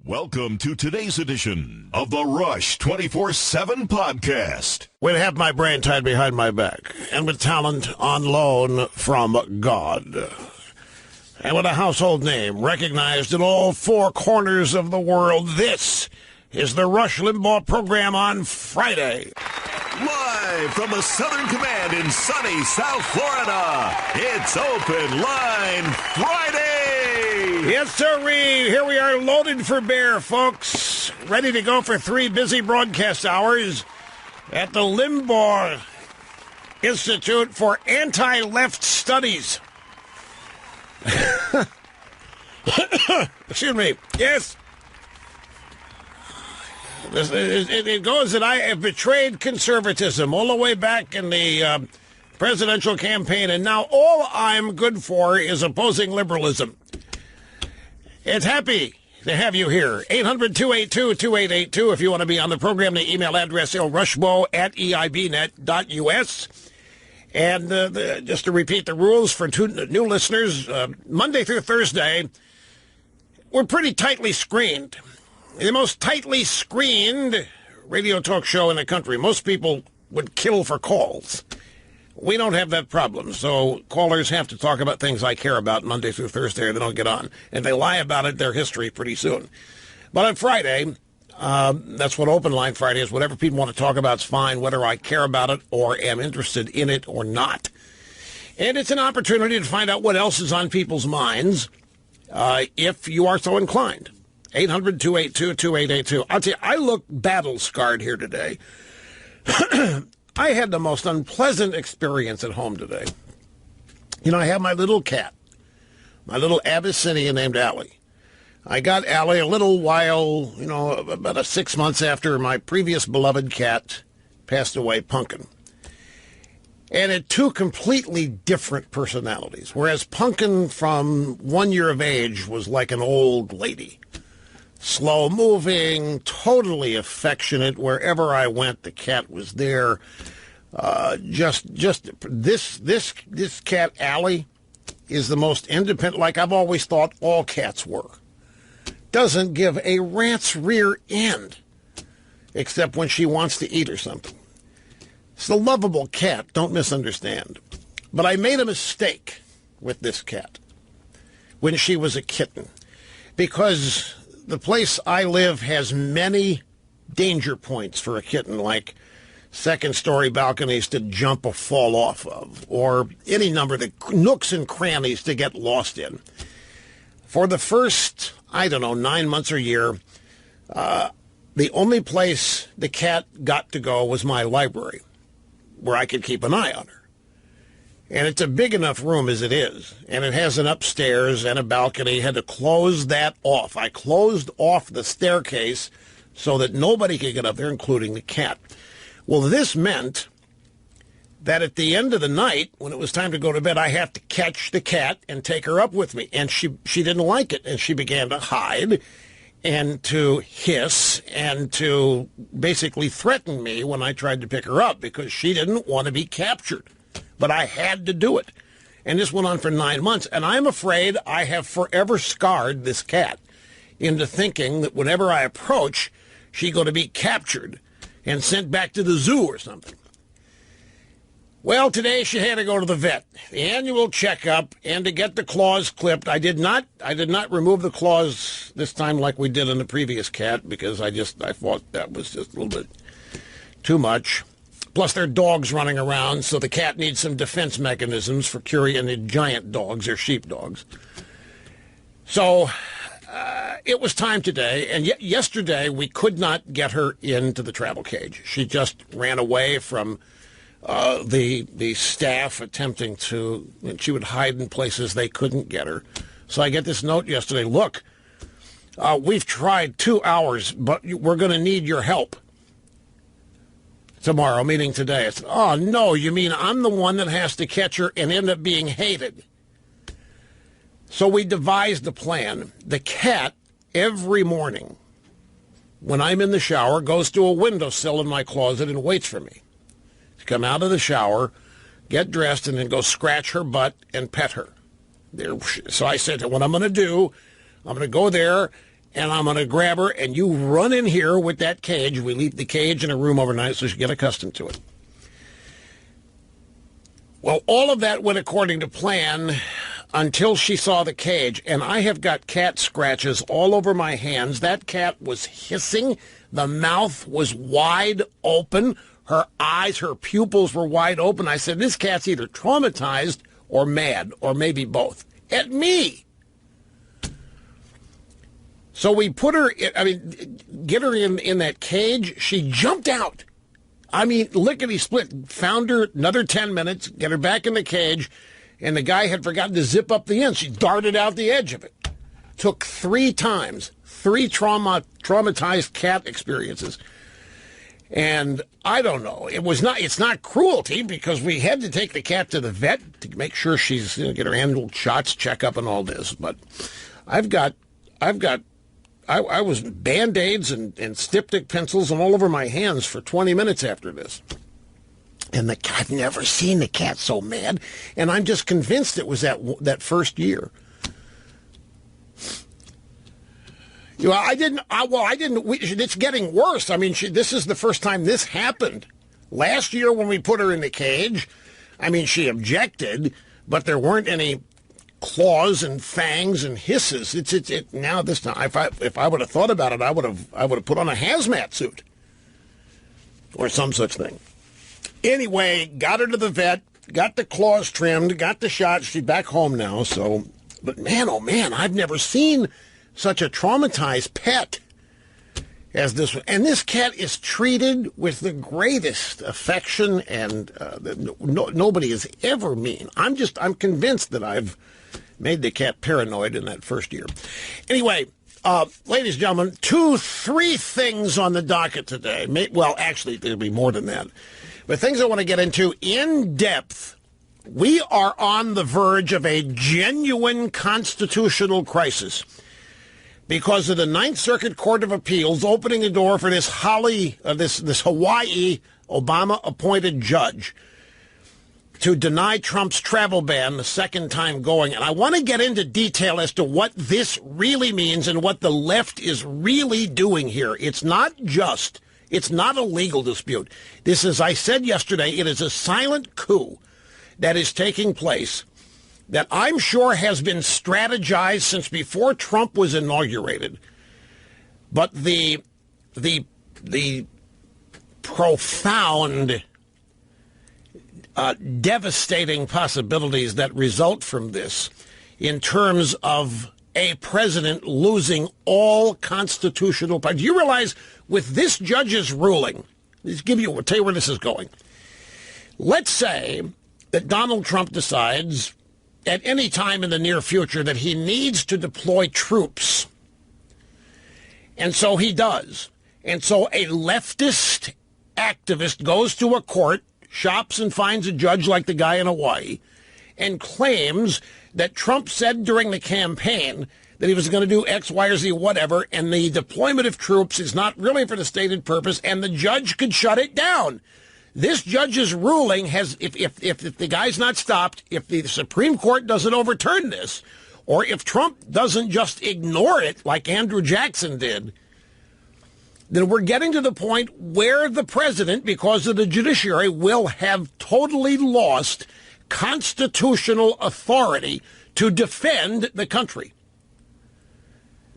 Welcome to today's edition of the Rush 24/7 podcast. Would have my brain tied behind my back, and with talent on loan from God. And with a household name recognized in all four corners of the world, this is the Rush Limbaugh program on Friday. Live from the Southern Command in sunny South Florida, it's Open Line Friday! Yes, sirree. Here we are, loaded for bear, folks. Ready to go for 3 busy broadcast hours at the Limbaugh Institute for Anti-Left Studies. Excuse me. Yes. It goes that I have betrayed conservatism all the way back in the presidential campaign, and now all I'm good for is opposing liberalism. It's happy to have you here. 800-282-2882 if you want to be on the program. The email address, rushbo@eibnet.us. And just to repeat the rules for new listeners, Monday through Thursday, we're pretty tightly screened. The most tightly screened radio talk show in the country. Most people would kill for calls. We don't have that problem, so callers have to talk about things I care about Monday through Thursday, or they don't get on. And if they lie about it, they're history pretty soon. But on Friday, that's what Open Line Friday is. Whatever people want to talk about is fine, whether I care about it or am interested in it or not. And it's an opportunity to find out what else is on people's minds if you are so inclined. 800-282-2882. I'll tell you, I look battle-scarred here today. I had the most unpleasant experience at home today. You know, I have my little cat, my little Abyssinian named Allie. I got Allie a little while, about 6 months after my previous beloved cat passed away, Pumpkin. And it had 2 completely different personalities, whereas Pumpkin from 1 year of age was like an old lady. Slow-moving, totally affectionate. Wherever I went, the cat was there. Just this cat, Allie, is the most independent, like I've always thought all cats were. Doesn't give a rat's rear end, except when she wants to eat or something. It's a lovable cat, don't misunderstand. But I made a mistake with this cat when she was a kitten, because the place I live has many danger points for a kitten, like second-story balconies to jump or fall off of, or any number of the nooks and crannies to get lost in. For the first, 9 months or year, the only place the cat got to go was my library, where I could keep an eye on her. And it's a big enough room as it is, and it has an upstairs and a balcony. Had to close that off. I closed off the staircase so that nobody could get up there, including the cat. Well, this meant that at the end of the night, when it was time to go to bed, I had to catch the cat and take her up with me. And she didn't like it, and she began to hide and to hiss and to basically threaten me when I tried to pick her up, because she didn't want to be captured. But I had to do it. And this went on for 9 months. And I'm afraid I have forever scarred this cat into thinking that whenever I approach, she's going to be captured and sent back to the zoo or something. Well, today she had to go to the vet, the annual checkup, and to get the claws clipped. I did not remove the claws this time like we did on the previous cat, because I thought that was just a little bit too much. Plus, there are dogs running around, so the cat needs some defense mechanisms for curing the giant dogs or sheepdogs. So it was time today, and yesterday we could not get her into the travel cage. She just ran away from the staff attempting to, and she would hide in places they couldn't get her. So I get this note yesterday, look, we've tried 2 hours, but we're going to need your help tomorrow, meaning today. I said, oh, no, you mean I'm the one that has to catch her and end up being hated? So we devised a plan. The cat, every morning, when I'm in the shower, goes to a windowsill in my closet and waits for me to come out of the shower, get dressed, and then go scratch her butt and pet her. So I said, what I'm going to do, I'm going to go there, and I'm going to grab her, and you run in here with that cage. We leave the cage in a room overnight so she get accustomed to it. Well, all of that went according to plan until she saw the cage, and I have got cat scratches all over my hands. That cat was hissing. The mouth was wide open. Her eyes, her pupils were wide open. I said, this cat's either traumatized or mad, or maybe both. At me. So we put her, get her in that cage. She jumped out. I mean, lickety-split. Found her another 10 minutes, get her back in the cage, and the guy had forgotten to zip up the end. She darted out the edge of it. Took 3 times, 3 traumatized cat experiences. And I don't know. It's not cruelty because we had to take the cat to the vet to make sure she's get her annual shots, check up, and all this. But I was Band-Aids and styptic pencils and all over my hands for 20 minutes after this. And I've never seen the cat so mad. And I'm just convinced it was that first year. I didn't. It's getting worse. I mean, this is the first time this happened. Last year when we put her in the cage, I mean, she objected, but there weren't any claws and fangs and hisses. Now this time, if I would have thought about it, I would have put on a hazmat suit or some such thing. Anyway, got her to the vet, got the claws trimmed, got the shot. She's back home now. So, but man, oh man, I've never seen such a traumatized pet as this one. And this cat is treated with the greatest affection, and nobody is ever mean. I'm convinced that I've made the cat paranoid in that first year. Anyway, ladies and gentlemen, 3 things on the docket today. Well, actually, there'll be more than that. But things I want to get into in depth. We are on the verge of a genuine constitutional crisis because of the Ninth Circuit Court of Appeals opening the door for this Hawaii Obama-appointed judge to deny Trump's travel ban the second time going. And I want to get into detail as to what this really means and what the left is really doing here. It's not a legal dispute. This, as I said yesterday, it is a silent coup that is taking place that I'm sure has been strategized since before Trump was inaugurated. But the profound, devastating possibilities that result from this in terms of a president losing all constitutional power. Do you realize with this judge's ruling, I'll tell you where this is going. Let's say that Donald Trump decides at any time in the near future that he needs to deploy troops. And so he does. And so a leftist activist goes to a court, shops and finds a judge like the guy in Hawaii, and claims that Trump said during the campaign that he was going to do X, Y, or Z, whatever, and the deployment of troops is not really for the stated purpose, and the judge could shut it down. This judge's ruling has, if the guy's not stopped, if the Supreme Court doesn't overturn this, or if Trump doesn't just ignore it like Andrew Jackson did, then we're getting to the point where the president, because of the judiciary, will have totally lost constitutional authority to defend the country.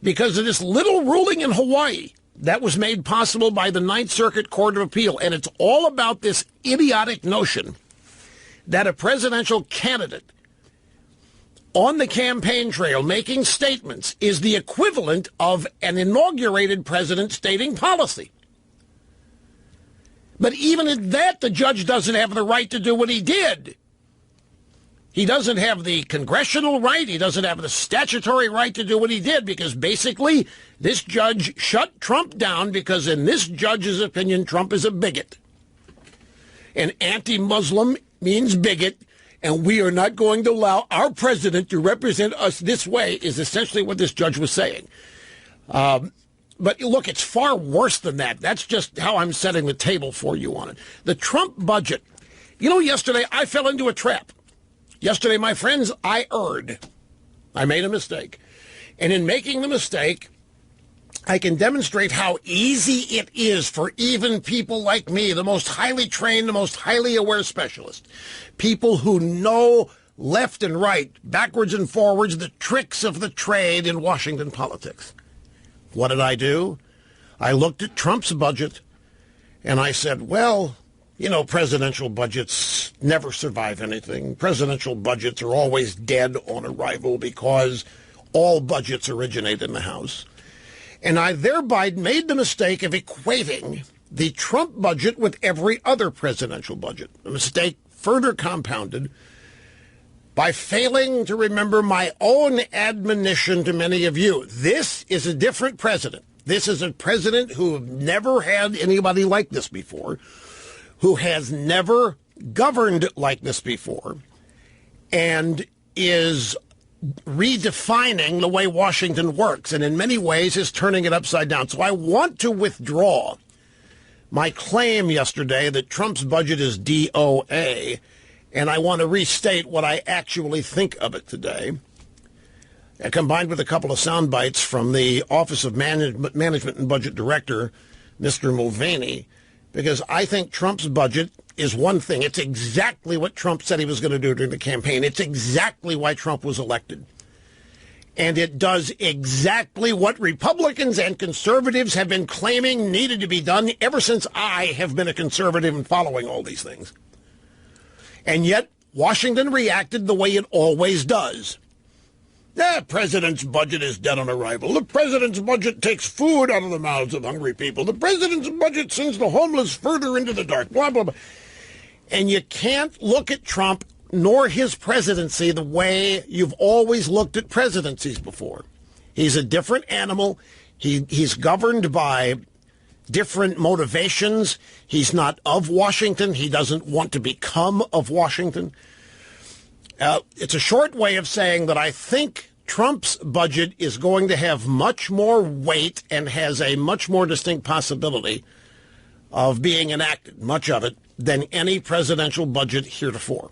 Because of this little ruling in Hawaii that was made possible by the Ninth Circuit Court of Appeal. And it's all about this idiotic notion that a presidential candidate on the campaign trail making statements is the equivalent of an inaugurated president stating policy. But even at that, the judge doesn't have the right to do what he did. He doesn't have the congressional right. He doesn't have the statutory right to do what he did because basically this judge shut Trump down because in this judge's opinion, Trump is a bigot. And anti-Muslim means bigot, and we are not going to allow our president to represent us this way is essentially what this judge was saying. But look, it's far worse than that. That's just how I'm setting the table for you on it. The Trump budget. You know, yesterday I fell into a trap. Yesterday, my friends, I erred. I made a mistake. And in making the mistake, I can demonstrate how easy it is for even people like me, the most highly trained, the most highly aware specialist, people who know left and right, backwards and forwards, the tricks of the trade in Washington politics. What did I do? I looked at Trump's budget, and I said, well, you know, presidential budgets never survive anything. Presidential budgets are always dead on arrival because all budgets originate in the House. And I thereby made the mistake of equating the Trump budget with every other presidential budget, a mistake further compounded by failing to remember my own admonition to many of you. This is a different president. This is a president who never had anybody like this before, who has never governed like this before, and is redefining the way Washington works, and in many ways is turning it upside down. So I want to withdraw my claim yesterday that Trump's budget is DOA, and I want to restate what I actually think of it today, combined with a couple of sound bites from the Office of Management and Budget Director, Mr. Mulvaney, because I think Trump's budget is one thing. It's exactly what Trump said he was going to do during the campaign. It's exactly why Trump was elected. And it does exactly what Republicans and conservatives have been claiming needed to be done ever since I have been a conservative and following all these things. And yet, Washington reacted the way it always does. The president's budget is dead on arrival. The president's budget takes food out of the mouths of hungry people. The president's budget sends the homeless further into the dark, blah, blah, blah. And you can't look at Trump nor his presidency the way you've always looked at presidencies before. He's a different animal. He's governed by different motivations. He's not of Washington. He doesn't want to become of Washington. It's a short way of saying that I think Trump's budget is going to have much more weight and has a much more distinct possibility of being enacted, much of it, than any presidential budget heretofore.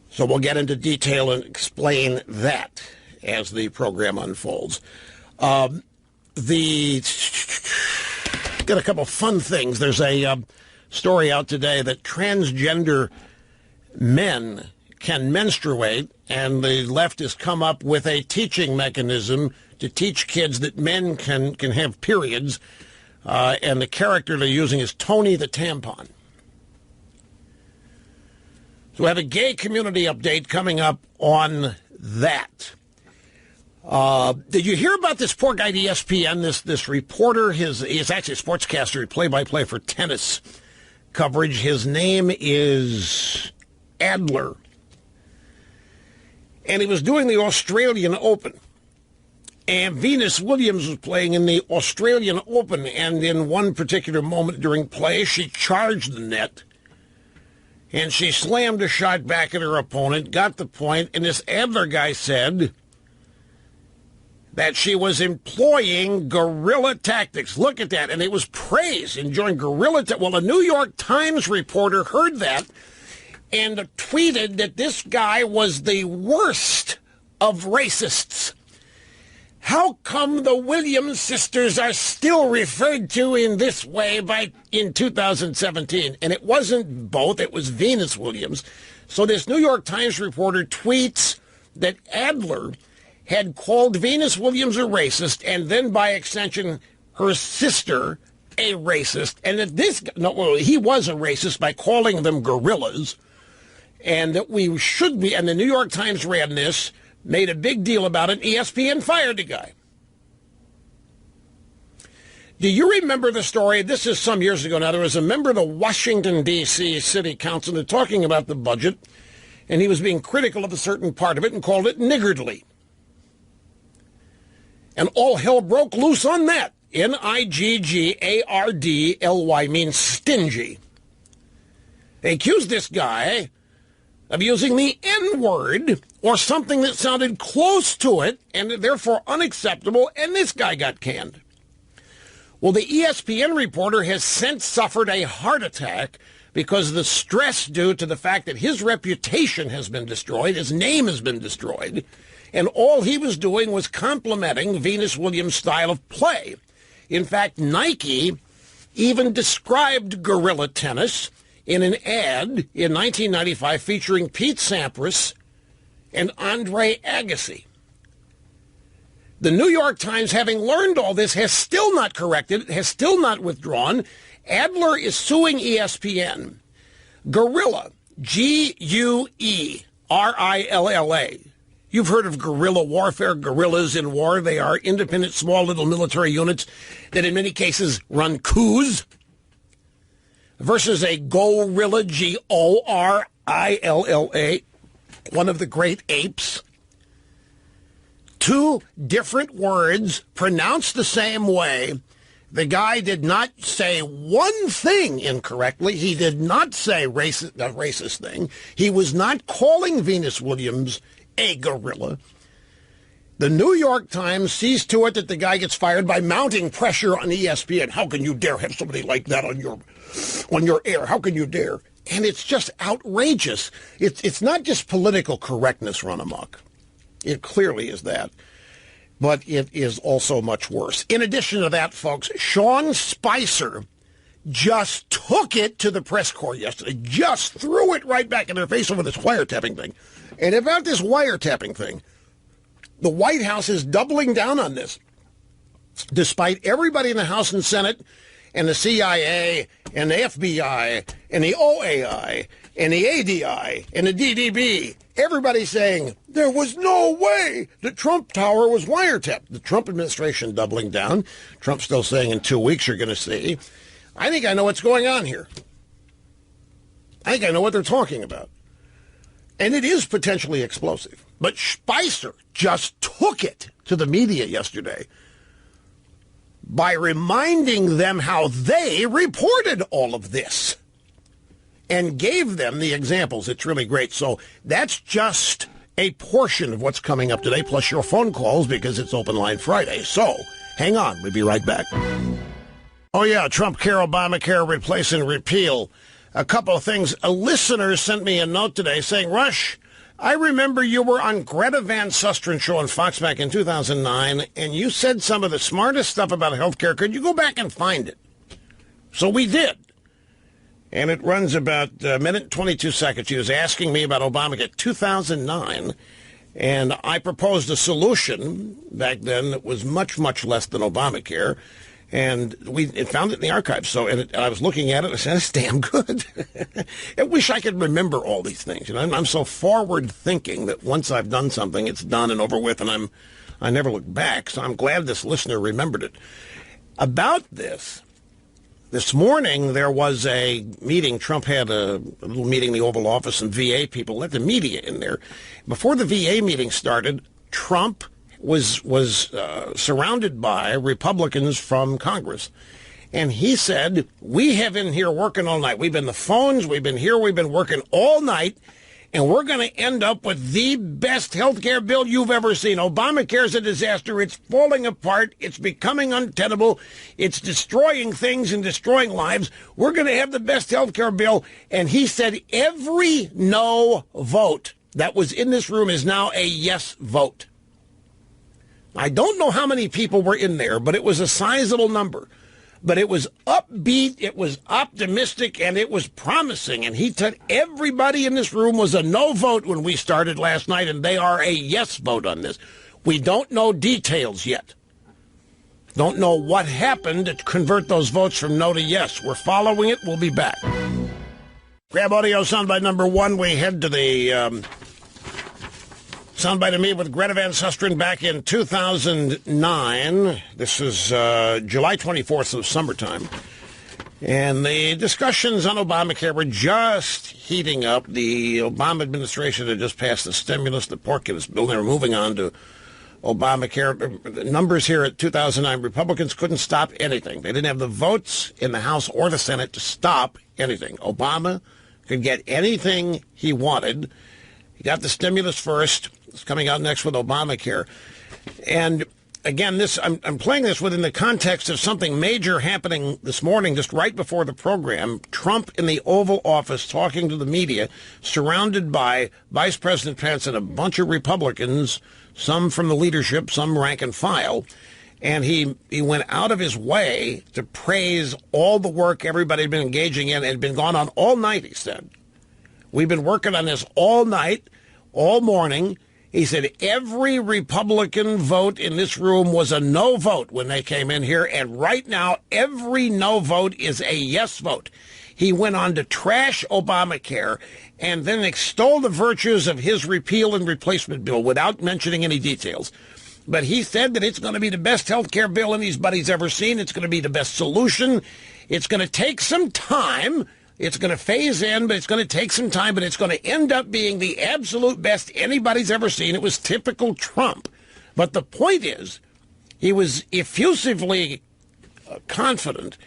So we'll get into detail and explain that as the program unfolds. Got a couple fun things. There's a story out today that transgender men can menstruate, and the left has come up with a teaching mechanism to teach kids that men can have periods, and the character they're using is Tony the Tampon. So we have a gay community update coming up on that. Did you hear about this poor guy at ESPN, this reporter? He's actually a sportscaster, play-by-play for tennis coverage. His name is Adler. And he was doing the Australian Open. And Venus Williams was playing in the Australian Open. And in one particular moment during play, she charged the net. And she slammed a shot back at her opponent, got the point, and this Adler guy said that she was employing guerrilla tactics. Look at that. And it was praise, enjoying guerrilla tactics. Well, a New York Times reporter heard that and tweeted that this guy was the worst of racists. How come the Williams sisters are still referred to in this way in 2017? And it wasn't both, it was Venus Williams. So this New York Times reporter tweets that Adler had called Venus Williams a racist, and then by extension her sister a racist, and that he was a racist by calling them gorillas, and that we should be, and the New York Times ran this, made a big deal about it. ESPN fired the guy. Do you remember the story? This is some years ago now. There was a member of the Washington, D.C. City Council that talking about the budget, and he was being critical of a certain part of it and called it niggardly. And all hell broke loose on that. Niggardly means stingy. They accused this guy of using the N-word or something that sounded close to it and therefore unacceptable, and this guy got canned. Well, the ESPN reporter has since suffered a heart attack because of the stress due to the fact that his reputation has been destroyed, his name has been destroyed, And all he was doing was complimenting Venus Williams' style of play. In fact, Nike even described gorilla tennis in an ad in 1995 featuring Pete Sampras and Andre Agassi. The New York Times, having learned all this, has still not corrected, has still not withdrawn. Adler is suing ESPN. Guerrilla, Guerrilla. You've heard of guerrilla warfare, guerrillas in war. They are independent, small, little military units that in many cases run coups. Versus a gorilla, Gorilla, one of the great apes. Two different words pronounced the same way. The guy did not say one thing incorrectly. He did not say a racist thing. He was not calling Venus Williams a gorilla. The New York Times sees to it that the guy gets fired by mounting pressure on ESPN. How can you dare have somebody like that on your air? How can you dare? And it's just outrageous. It's not just political correctness run amok. It clearly is that. But it is also much worse. In addition to that, folks, Sean Spicer just took it to the press corps yesterday, just threw it right back in their face over this wiretapping thing. And about this wiretapping thing, the White House is doubling down on this, despite everybody in the House and Senate and the CIA and the FBI and the OAI and the ADI and the DDB, everybody saying there was no way the Trump Tower was wiretapped. The Trump administration doubling down. Trump still saying in 2 weeks you're going to see. I think I know what's going on here. I think I know what they're talking about. And it is potentially explosive. But Spicer just took it to the media yesterday by reminding them how they reported all of this and gave them the examples. It's really great. So that's just a portion of what's coming up today, plus your phone calls because it's Open Line Friday. So hang on. We'll be right back. Oh, yeah, Trump care, Obamacare, replace and repeal. A couple of things. A listener sent me a note today saying, Rush, I remember you were on Greta Van Susteren show on Fox back in 2009, and you said some of the smartest stuff about health care. Could you go back and find it? So we did. And it runs about a minute and 22 seconds. She was asking me about Obamacare 2009, and I proposed a solution back then that was much, much less than Obamacare. And we found it in the archives. So and I was looking at it and I said, it's damn good. I wish I could remember all these things. You know, I'm so forward thinking that once I've done something, it's done and over with, and I never look back. So I'm glad this listener remembered it. About this morning there was a meeting. Trump had a little meeting in the Oval Office, and VA people let the media in there. Before the VA meeting started, Trump was surrounded by Republicans from Congress. And he said, we have been here working all night. We've been the phones, we've been here, we've been working all night, and we're going to end up with the best health care bill you've ever seen. Obamacare is a disaster. It's falling apart. It's becoming untenable. It's destroying things and destroying lives. We're going to have the best health care bill. And he said every no vote that was in this room is now a yes vote. I don't know how many people were in there, but it was a sizable number. But it was upbeat, it was optimistic, and it was promising. And he said everybody in this room was a no vote when we started last night, and they are a yes vote on this. We don't know details yet. Don't know what happened to convert those votes from no to yes. We're following it. We'll be back. Grab audio soundbite number one. We head to the soundbite of me with Greta Van Susteren back in 2009. This is July 24th, so summertime. And the discussions on Obamacare were just heating up. The Obama administration had just passed the stimulus, the pork bill. They were moving on to Obamacare. The numbers here at 2009, Republicans couldn't stop anything. They didn't have the votes in the House or the Senate to stop anything. Obama could get anything he wanted. He got the stimulus first. It's coming out next with Obamacare. And again, I'm playing this within the context of something major happening this morning, just right before the program. Trump in the Oval Office talking to the media, surrounded by Vice President Pence and a bunch of Republicans some from the leadership, some rank and file. And he went out of his way to praise all the work everybody had been engaging in. It had been going on all night, he said. We've been working on this all night, all morning. He said every Republican vote in this room was a no vote when they came in here, and right now every no vote is a yes vote. He went on to trash Obamacare and then extol the virtues of his repeal and replacement bill without mentioning any details. But he said that it's going to be the best health care bill anybody's ever seen. It's going to be the best solution. It's going to take some time. It's going to phase in, but it's going to take some time. But it's going to end up being the absolute best anybody's ever seen. It was typical Trump. But the point is, he was effusively confident.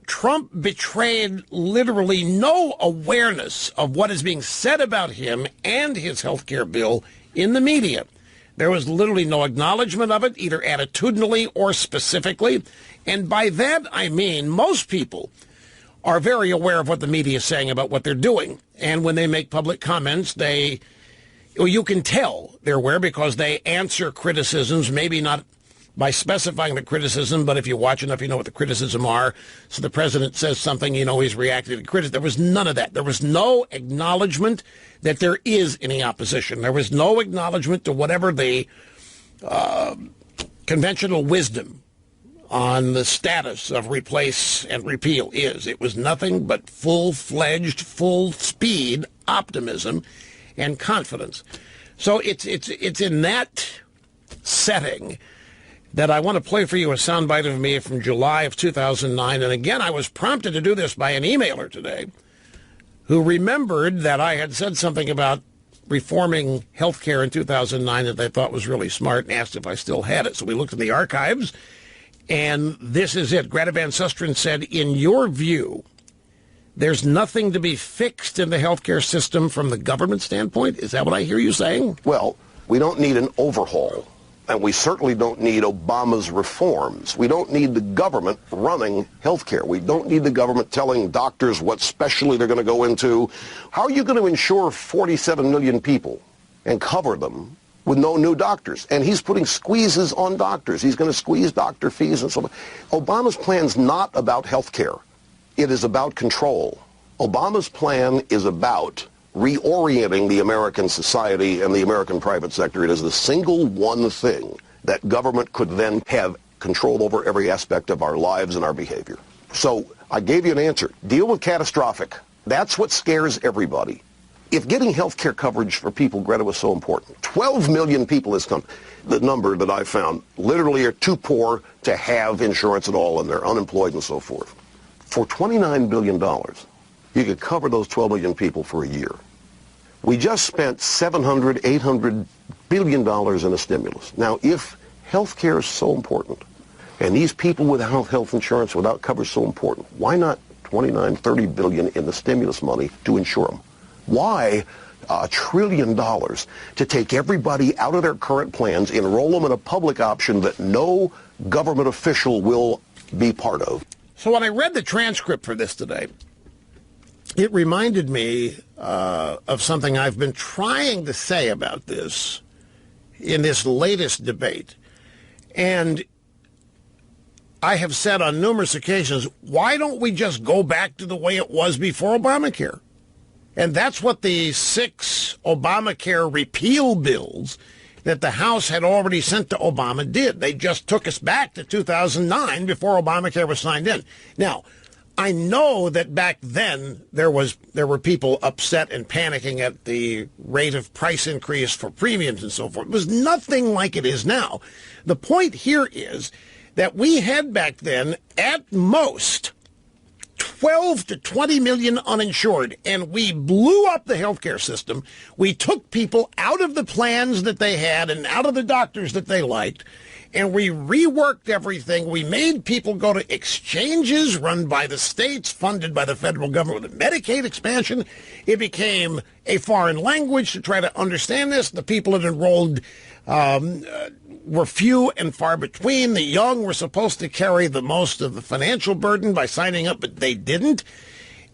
Trump betrayed literally no awareness of what is being said about him and his health care bill in the media. There was literally no acknowledgement of it, either attitudinally or specifically. And by that, I mean most people are very aware of what the media is saying about what they're doing. And when they make public comments, you can tell they're aware because they answer criticisms, maybe not by specifying the criticism, but if you watch enough, you know what the criticism are. So the president says something, you know he's reacting to criticism. There was none of that. There was no acknowledgement that there is any opposition. There was no acknowledgement to whatever the conventional wisdom on the status of replace and repeal is. It was nothing but full-fledged, full-speed optimism and confidence. So it's in that setting that I want to play for you a soundbite of me from July of 2009. And again, I was prompted to do this by an emailer today who remembered that I had said something about reforming health care in 2009 that they thought was really smart and asked if I still had it. So we looked in the archives, and this is it. Greta Van Susteren said, in your view, there's nothing to be fixed in the health care system from the government standpoint? Is that what I hear you saying? Well, we don't need an overhaul. And we certainly don't need Obama's reforms. We don't need the government running health care. We don't need the government telling doctors what specialty they're going to go into. How are you going to insure 47 million people and cover them with no new doctors? And he's putting squeezes on doctors. He's going to squeeze doctor fees and so on. Obama's plan's not about health care. It is about control. Obama's plan is about reorienting the American society and the American private sector. It is the single one thing that government could then have control over every aspect of our lives and our behavior. So I gave you an answer. Deal with catastrophic. That's what scares everybody. If getting health care coverage for people, Greta, was so important, 12 million people has come. The number that I found literally are too poor to have insurance at all, and they're unemployed and so forth. For $29 billion, you could cover those 12 million people for a year. We just spent $700, $800 billion in a stimulus. Now, if health care is so important, and these people without health insurance, without coverage, so important, why not 29, 30 billion in the stimulus money to insure them? Why $1 trillion to take everybody out of their current plans, enroll them in a public option that no government official will be part of? So when I read the transcript for this today, it reminded me of something I've been trying to say about this in this latest debate. And I have said on numerous occasions, why don't we just go back to the way it was before Obamacare? And that's what the 6 Obamacare repeal bills that the House had already sent to Obama did. They just took us back to 2009 before Obamacare was signed in. Now, I know that back then there were people upset and panicking at the rate of price increase for premiums and so forth. It was nothing like it is now. The point here is that we had back then at most 12 to 20 million uninsured, and we blew up the healthcare system. We took people out of the plans that they had and out of the doctors that they liked, and we reworked everything. We made people go to exchanges run by the states, funded by the federal government with a Medicaid expansion. It became a foreign language to try to understand this. The people that enrolled were few and far between. The young were supposed to carry the most of the financial burden by signing up, but they didn't.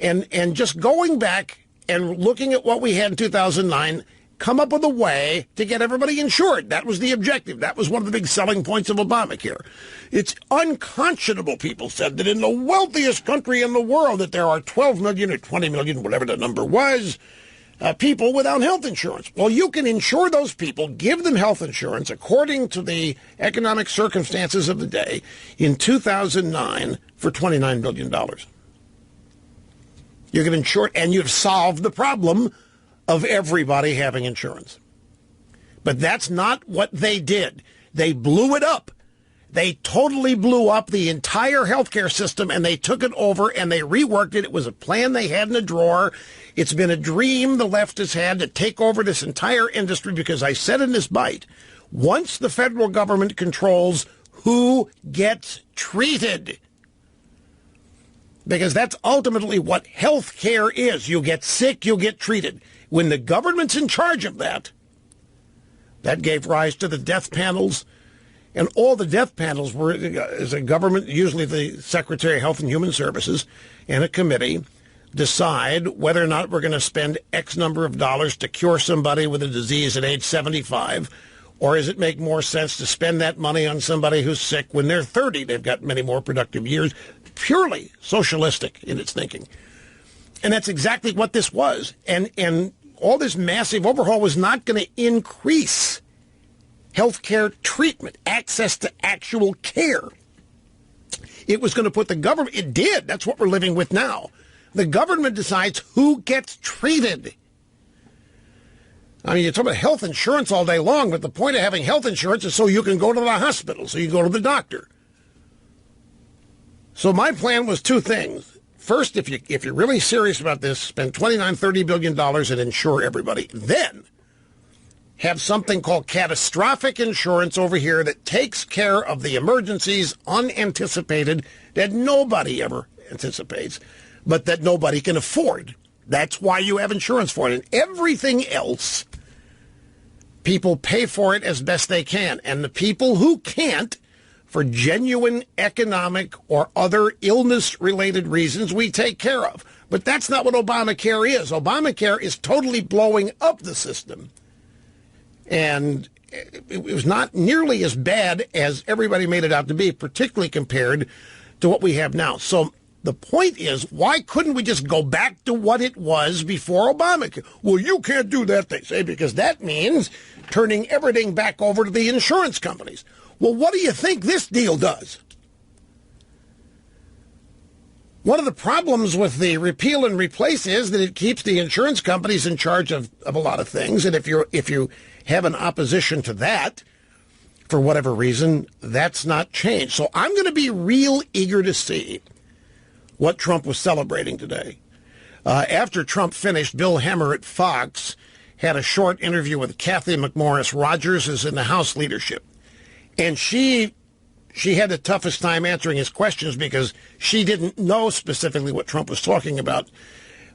And just going back and looking at what we had in 2009, come up with a way to get everybody insured. That was the objective. That was one of the big selling points of Obamacare. It's unconscionable, people said, that in the wealthiest country in the world that there are 12 million or 20 million, whatever the number was, people without health insurance. Well, you can insure those people, give them health insurance according to the economic circumstances of the day in 2009 for $29 billion. You can insure it, and you've solved the problem of everybody having insurance. But that's not what they did. They blew it up. They totally blew up the entire healthcare system, and they took it over and they reworked it. It was a plan they had in a drawer. It's been a dream the left has had to take over this entire industry because I said in this bite, once the federal government controls who gets treated, because that's ultimately what health care is. You get sick, you get treated. When the government's in charge of that, that gave rise to the death panels. And all the death panels were, as a government, usually the Secretary of Health and Human Services and a committee, decide whether or not we're going to spend X number of dollars to cure somebody with a disease at age 75, or does it make more sense to spend that money on somebody who's sick when they're 30? They've got many more productive years. Purely socialistic in its thinking. And that's exactly what this was. And all this massive overhaul was not going to increase healthcare treatment, access to actual care. It was going to put the government, it did, that's what we're living with now. The government decides who gets treated. I mean, you talk about health insurance all day long, but the point of having health insurance is so you can go to the hospital, so you go to the doctor. So my plan was two things. First, if you're really serious about this, spend $29-30 billion and insure everybody. Then have something called catastrophic insurance over here that takes care of the emergencies unanticipated that nobody ever anticipates, but that nobody can afford. That's why you have insurance for it. And everything else, people pay for it as best they can. And the people who can't, for genuine economic or other illness-related reasons, we take care of. But that's not what Obamacare is. Obamacare is totally blowing up the system. And it was not nearly as bad as everybody made it out to be, particularly compared to what we have now. So the point is, why couldn't we just go back to what it was before Obamacare? Well, you can't do that, they say, because that means turning everything back over to the insurance companies. Well, what do you think this deal does? One of the problems with the repeal and replace is that it keeps the insurance companies in charge of a lot of things. And if you have an opposition to that, for whatever reason, that's not changed. So I'm going to be real eager to see what Trump was celebrating today. After Trump finished, Bill Hemmer at Fox had a short interview with Kathy McMorris Rogers, who's in the House leadership. And she had the toughest time answering his questions because she didn't know specifically what Trump was talking about,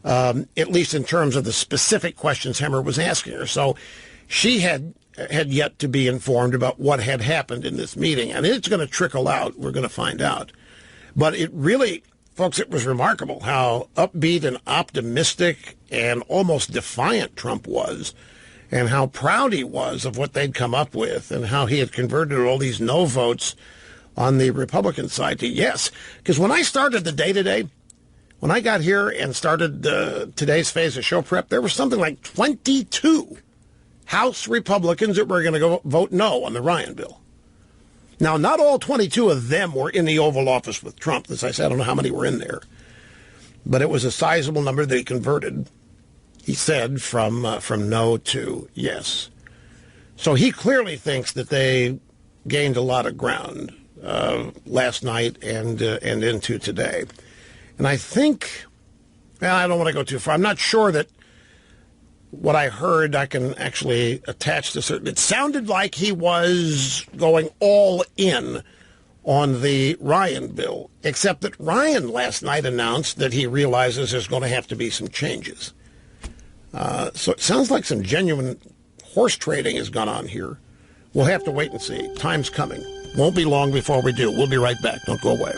at least in terms of the specific questions Hemmer was asking her. So she had yet to be informed about what had happened in this meeting. And it's going to trickle out. We're going to find out. But it really, folks, it was remarkable how upbeat and optimistic and almost defiant Trump was, and how proud he was of what they'd come up with, and how he had converted all these no votes on the Republican side to yes. Because when I started the day today, when I got here and started today's phase of show prep, there was something like 22 House Republicans that were going to go vote no on the Ryan bill. Now, not all 22 of them were in the Oval Office with Trump. As I said, I don't know how many were in there. But it was a sizable number that he converted, he said, from no to yes. So he clearly thinks that they gained a lot of ground last night and into today. And I think, well, I don't want to go too far. I'm not sure that what I heard I can actually attach to certain. It sounded like he was going all in on the Ryan bill, except that Ryan last night announced that he realizes there's going to have to be some changes. So it sounds like some genuine horse trading has gone on here. We'll have to wait and see. Time's coming. Won't be long before we do. We'll be right back. Don't go away.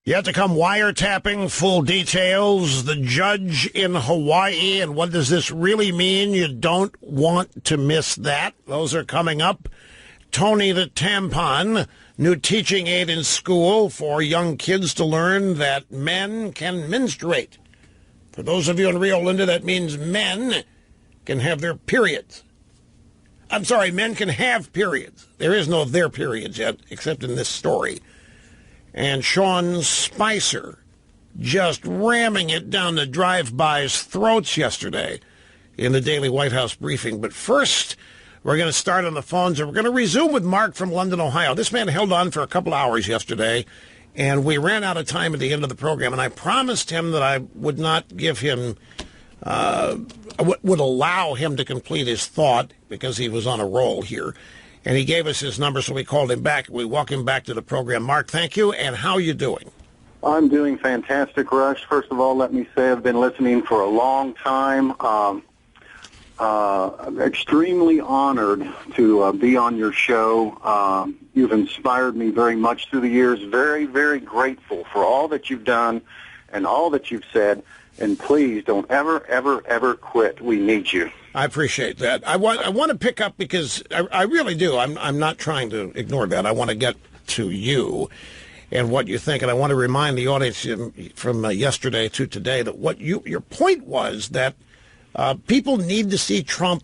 Yet to come, wiretapping, full details, the judge in Hawaii, and what does this really mean? You don't want to miss that. Those are coming up. Tony the Tampon, new teaching aid in school for young kids to learn that men can menstruate. For those of you in Rio Linda, that means men can have their periods. I'm sorry, men can have periods. There is no their periods yet, except in this story. And Sean Spicer just ramming it down the drive-bys' throats yesterday in the Daily White House briefing. But first, we're going to start on the phones, and we're going to resume with Mark from London, Ohio. This man held on for a couple hours yesterday, and we ran out of time at the end of the program, and I promised him that I would not give him, would allow him to complete his thought because he was on a roll here. And he gave us his number, so we called him back. We welcome him back to the program. Mark, thank you, and how are you doing? I'm doing fantastic, Rush. First of all, let me say I've been listening for a long time. Extremely honored to be on your show. You've inspired me very much through the years. Very, very grateful for all that you've done and all that you've said. And please don't ever, ever, ever quit. We need you. I appreciate that. I want to pick up because I really do. I'm not trying to ignore that. I want to get to you and what you think, and I want to remind the audience from yesterday to today that what your point was that people need to see Trump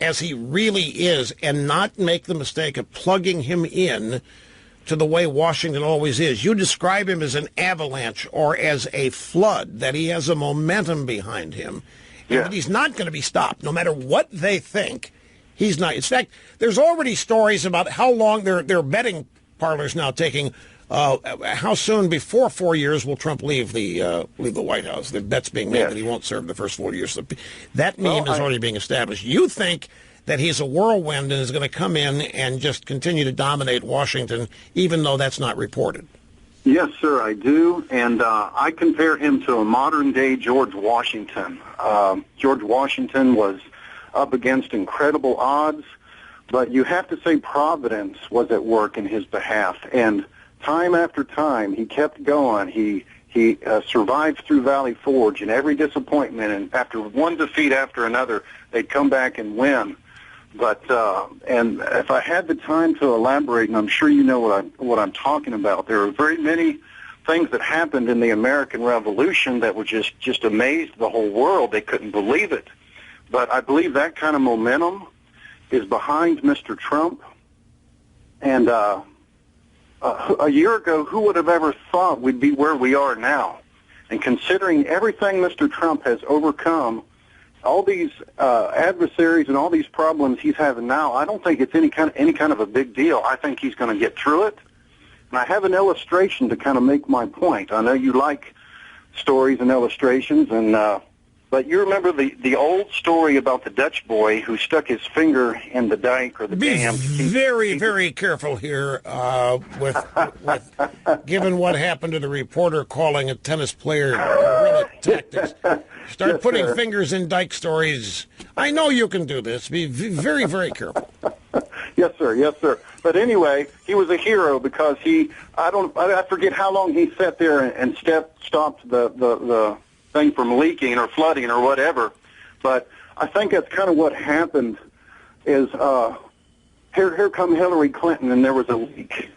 as he really is and not make the mistake of plugging him in to the way Washington always is. You describe him as an avalanche or as a flood, that he has a momentum behind him. Yeah. But he's not going to be stopped, no matter what they think. He's not. In fact, there's already stories about how long there are betting parlors now taking. How soon before 4 years will Trump leave the White House? The bet's being made that he won't serve the first 4 years. So that meme is already being established. You think that he's a whirlwind and is going to come in and just continue to dominate Washington, even though that's not reported? Yes, sir, I do, and I compare him to a modern-day George Washington. George Washington was up against incredible odds, but you have to say Providence was at work in his behalf, and time after time he kept going. He survived through Valley Forge and every disappointment, and after one defeat after another, they'd come back and win. But and if I had the time to elaborate, and I'm sure you know what I'm talking about, there are very many things that happened in the American Revolution that were just amazed the whole world. They couldn't believe it. But I believe that kind of momentum is behind Mr. Trump. And a year ago, who would have ever thought we'd be where we are now? And considering everything Mr. Trump has overcome, all these adversaries and all these problems he's having now, I don't think it's any kind of a big deal. I think he's going to get through it. And I have an illustration to kind of make my point. I know you like stories and illustrations, and but you remember the old story about the Dutch boy who stuck his finger in the dike or the dam. Be very, very careful here with given what happened to the reporter calling a tennis player guerrilla tactics. Start putting fingers in dike stories. I know you can do this. Be very, very careful. Yes, sir. Yes, sir. But anyway, he was a hero because I forget how long he sat there and stopped the thing from leaking or flooding or whatever. But I think that's kind of what happened is here come Hillary Clinton, and there was a leak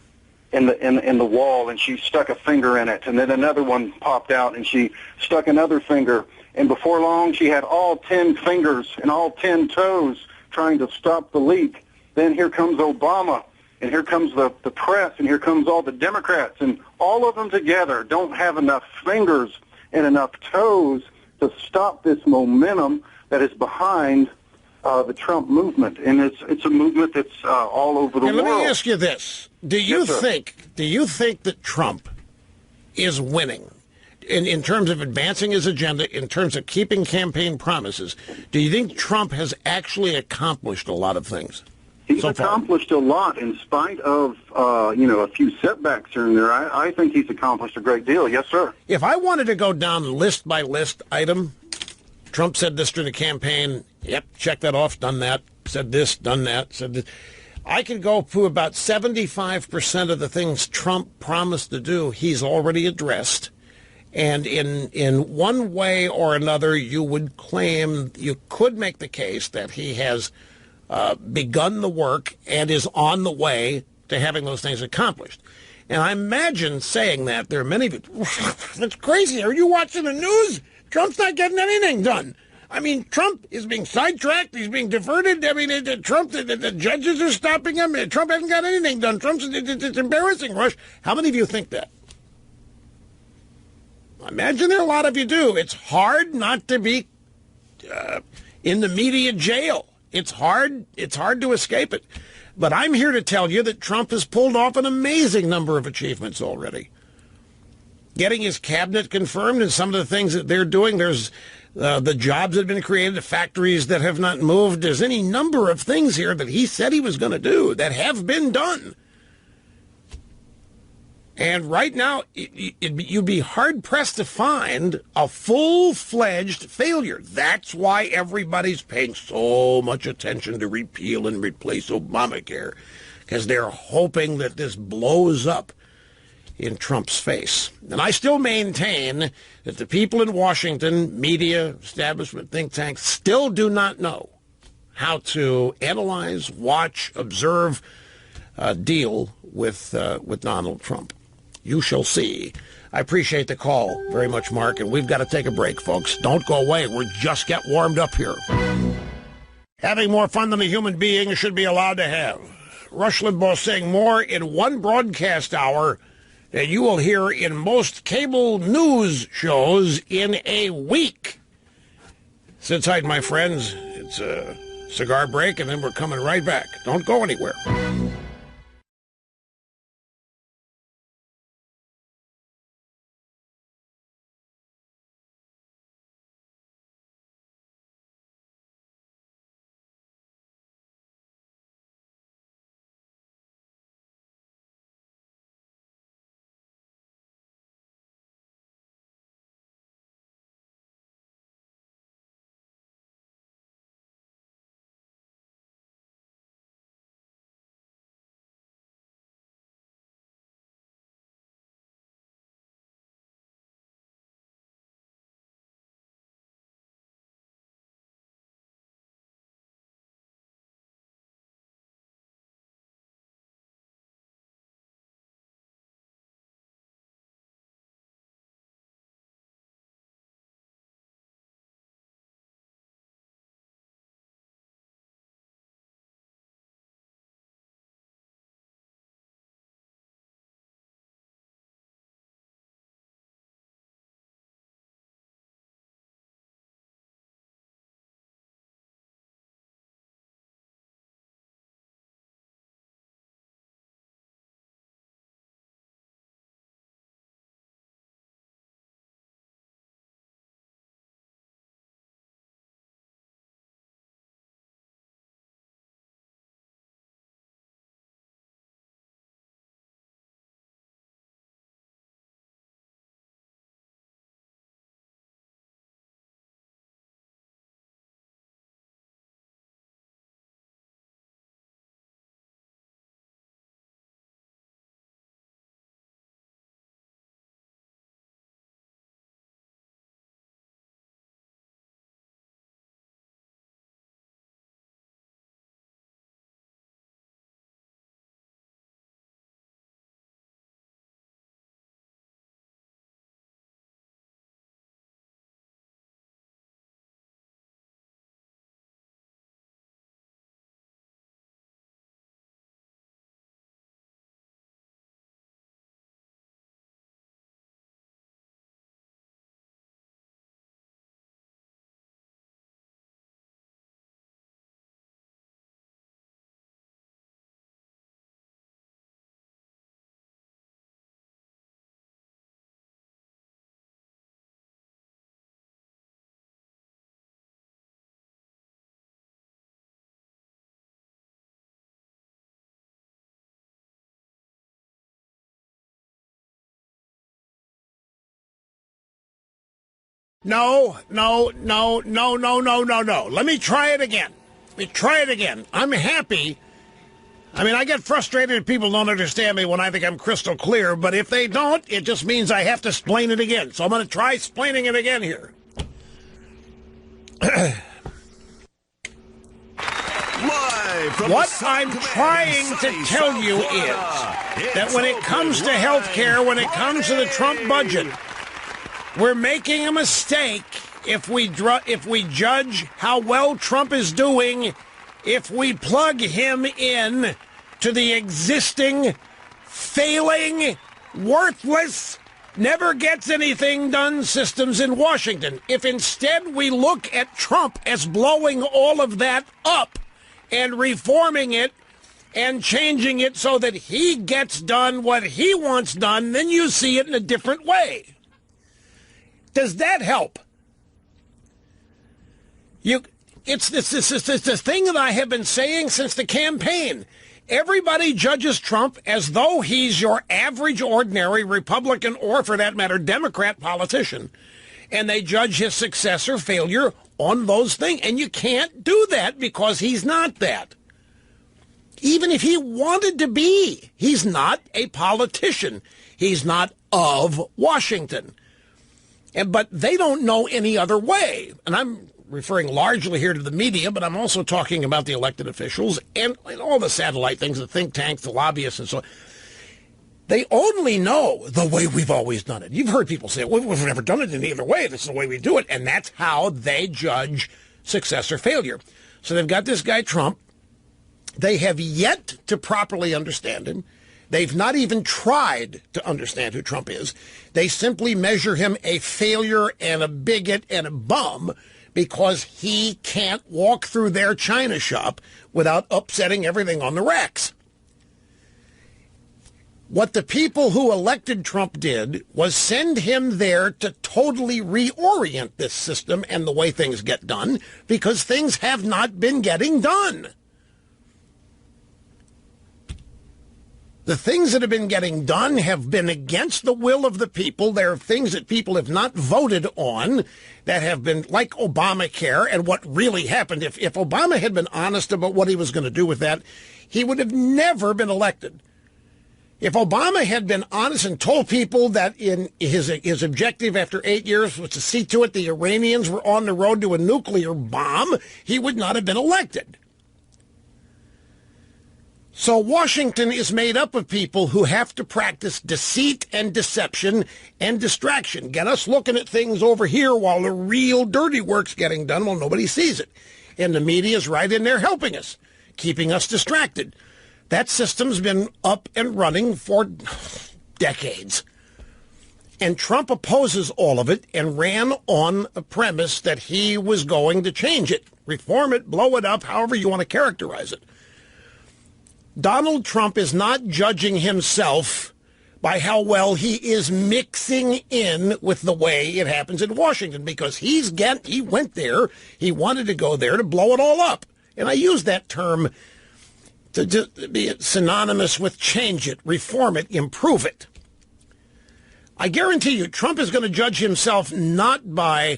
in the wall, and she stuck a finger in it, and then another one popped out, and she stuck another finger, and before long she had all 10 fingers and all 10 toes trying to stop the leak. Then here comes Obama, and here comes the press, and here comes all the Democrats, and all of them together don't have enough fingers and enough toes to stop this momentum that is behind the Trump movement, and it's a movement that's all over the world. Let me ask you this: Do you think that Trump is winning in terms of advancing his agenda, in terms of keeping campaign promises? Do you think Trump has actually accomplished a lot of things? He's accomplished a lot in spite of, a few setbacks here and there. I think he's accomplished a great deal. Yes, sir. If I wanted to go down list by list item, Trump said this during the campaign. Yep, check that off, done that. Said this, done that. Said this. I could go to about 75% of the things Trump promised to do, he's already addressed. And in one way or another, you could make the case that he has begun the work and is on the way to having those things accomplished. And I imagine saying that there are many people, that's crazy. Are you watching the news? Trump's not getting anything done. I mean, Trump is being sidetracked. He's being diverted. I mean, Trump, the judges are stopping him. Trump hasn't got anything done. It's embarrassing, Rush. How many of you think that? I imagine there are a lot of you do. It's hard not to be in the media jail. It's hard to escape it. But I'm here to tell you that Trump has pulled off an amazing number of achievements already. Getting his cabinet confirmed and some of the things that they're doing, there's the jobs that have been created, the factories that have not moved. There's any number of things here that he said he was going to do that have been done. And right now, you'd be hard-pressed to find a full-fledged failure. That's why everybody's paying so much attention to repeal and replace Obamacare, because they're hoping that this blows up in Trump's face. And I still maintain that the people in Washington, media, establishment, think tanks, still do not know how to analyze, watch, observe, deal with Donald Trump. You shall see. I appreciate the call very much, Mark, and we've got to take a break, folks. Don't go away. We're just get warmed up here. Having more fun than a human being should be allowed to have. Rush Limbaugh saying more in one broadcast hour than you will hear in most cable news shows in a week. Sit tight, my friends. It's a cigar break, and then we're coming right back. Don't go anywhere. No. Let me try it again. I'm happy I mean, I get frustrated if people don't understand me when I think I'm crystal clear, but if they don't, it just means I have to explain it again. So I'm going to try explaining it again here. What I'm trying to tell you is that when it comes to health care, when it comes to the Trump budget, we're making a mistake if we judge how well Trump is doing, if we plug him in to the existing, failing, worthless, never gets anything done systems in Washington. If instead we look at Trump as blowing all of that up and reforming it and changing it so that he gets done what he wants done, then you see it in a different way. Does that help? It's the thing that I have been saying since the campaign. Everybody judges Trump as though he's your average, ordinary Republican or, for that matter, Democrat politician. And they judge his success or failure on those things. And you can't do that because he's not that. Even if he wanted to be, he's not a politician. He's not of Washington. But they don't know any other way. And I'm referring largely here to the media, but I'm also talking about the elected officials and all the satellite things, the think tanks, the lobbyists, and so on. They only know the way we've always done it. You've heard people say, well, we've never done it any other way. This is the way we do it. And that's how they judge success or failure. So they've got this guy, Trump. They have yet to properly understand him. They've not even tried to understand who Trump is. They simply measure him a failure and a bigot and a bum because he can't walk through their china shop without upsetting everything on the racks. What the people who elected Trump did was send him there to totally reorient this system and the way things get done, because things have not been getting done. The things that have been getting done have been against the will of the people. There are things that people have not voted on that have been like Obamacare. And what really happened, if Obama had been honest about what he was going to do with that, he would have never been elected. If Obama had been honest and told people that in his objective after 8 years was to see to it the Iranians were on the road to a nuclear bomb, he would not have been elected. So Washington is made up of people who have to practice deceit and deception and distraction. Get us looking at things over here while the real dirty work's getting done while nobody sees it. And the media's right in there helping us, keeping us distracted. That system's been up and running for decades. And Trump opposes all of it and ran on a premise that he was going to change it, reform it, blow it up, however you want to characterize it. Donald Trump is not judging himself by how well he is mixing in with the way it happens in Washington, because he went there, he wanted to go there to blow it all up. And I use that term to just be synonymous with change it, reform it, improve it. I guarantee you, Trump is going to judge himself not by,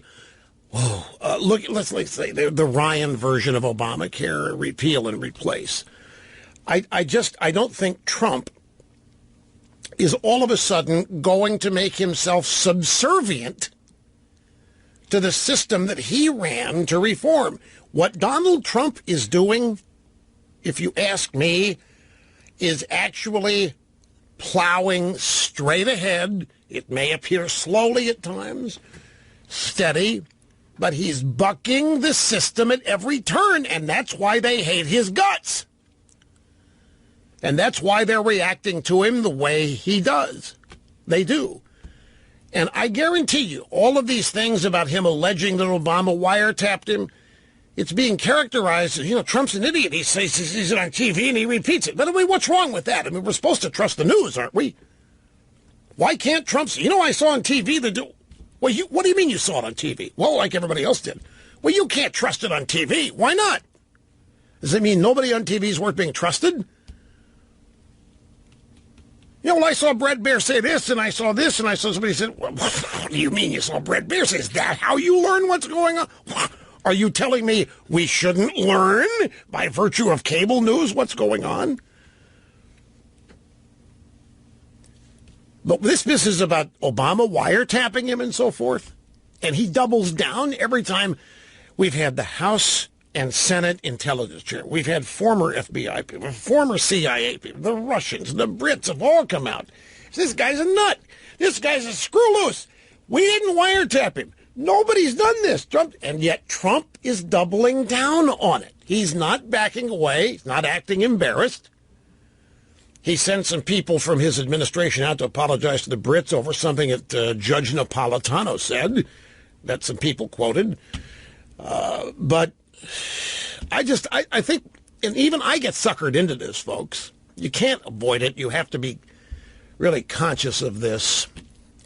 let's say the Ryan version of Obamacare, repeal and replace. I don't think Trump is all of a sudden going to make himself subservient to the system that he ran to reform. What Donald Trump is doing, if you ask me, is actually plowing straight ahead. It may appear slowly at times, steady, but he's bucking the system at every turn, and that's why they hate his guts. And that's why they're reacting to him the way he does. They do. And I guarantee you, all of these things about him alleging that Obama wiretapped him, it's being characterized as, Trump's an idiot. He says he's on TV and he repeats it. But what's wrong with that? We're supposed to trust the news, aren't we? Why can't Trump say, I saw on TV what do you mean you saw it on TV? Well, like everybody else did. Well, you can't trust it on TV. Why not? Does it mean nobody on TV is worth being trusted? I saw Brett Baer say this, and I saw this, and I saw somebody said, what do you mean you saw Brett Baer say? Is that how you learn what's going on? Are you telling me we shouldn't learn by virtue of cable news what's going on? But this is about Obama wiretapping him and so forth. And he doubles down every time. We've had the House and Senate intelligence chair. We've had former FBI people, former CIA people, the Russians, the Brits have all come out. This guy's a nut. This guy's a screw loose. We didn't wiretap him. Nobody's done this. Trump, and yet Trump is doubling down on it. He's not backing away. He's not acting embarrassed. He sent some people from his administration out to apologize to the Brits over something that Judge Napolitano said, that some people quoted. But I think, and even I get suckered into this, folks. You can't avoid it. You have to be really conscious of this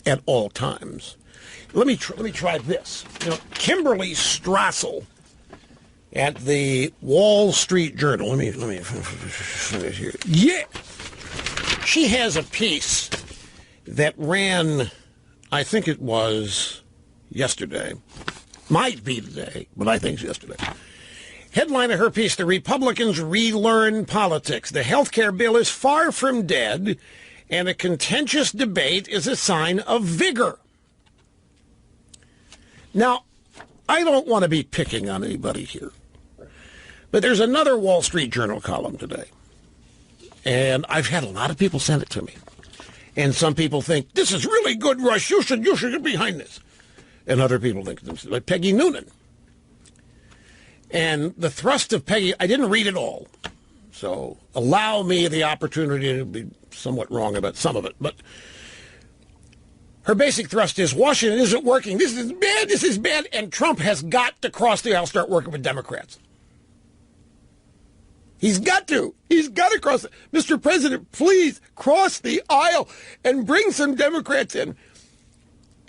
at all times. Let me try this. You know, Kimberly Strassel at the Wall Street Journal. Let me hear. Yeah. She has a piece that ran, I think it was yesterday. Might be today, but I think it's yesterday. Headline of her piece, The Republicans Relearn Politics. The health care bill is far from dead, and a contentious debate is a sign of vigor. Now, I don't want to be picking on anybody here, but there's another Wall Street Journal column today, and I've had a lot of people send it to me. And some people think, this is really good, Rush, you should get behind this. And other people think, like Peggy Noonan. And the thrust of Peggy, I didn't read it all, so allow me the opportunity to be somewhat wrong about some of it. But her basic thrust is Washington isn't working. This is bad, and Trump has got to cross the aisle, start working with Democrats. He's got to cross it. Mr. President, please cross the aisle and bring some Democrats in.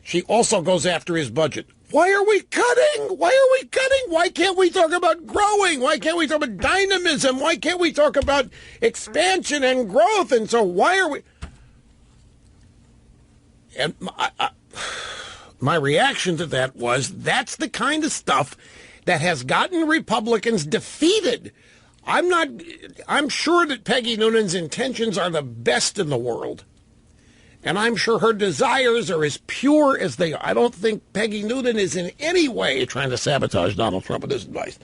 She also goes after his budget. Why are we cutting? Why can't we talk about growing? Why can't we talk about dynamism? Why can't we talk about expansion and growth? And so why are we... And my reaction to that was, that's the kind of stuff that has gotten Republicans defeated. I'm sure that Peggy Noonan's intentions are the best in the world. And I'm sure her desires are as pure as they are. I don't think Peggy Noonan is in any way trying to sabotage Donald Trump with this advice.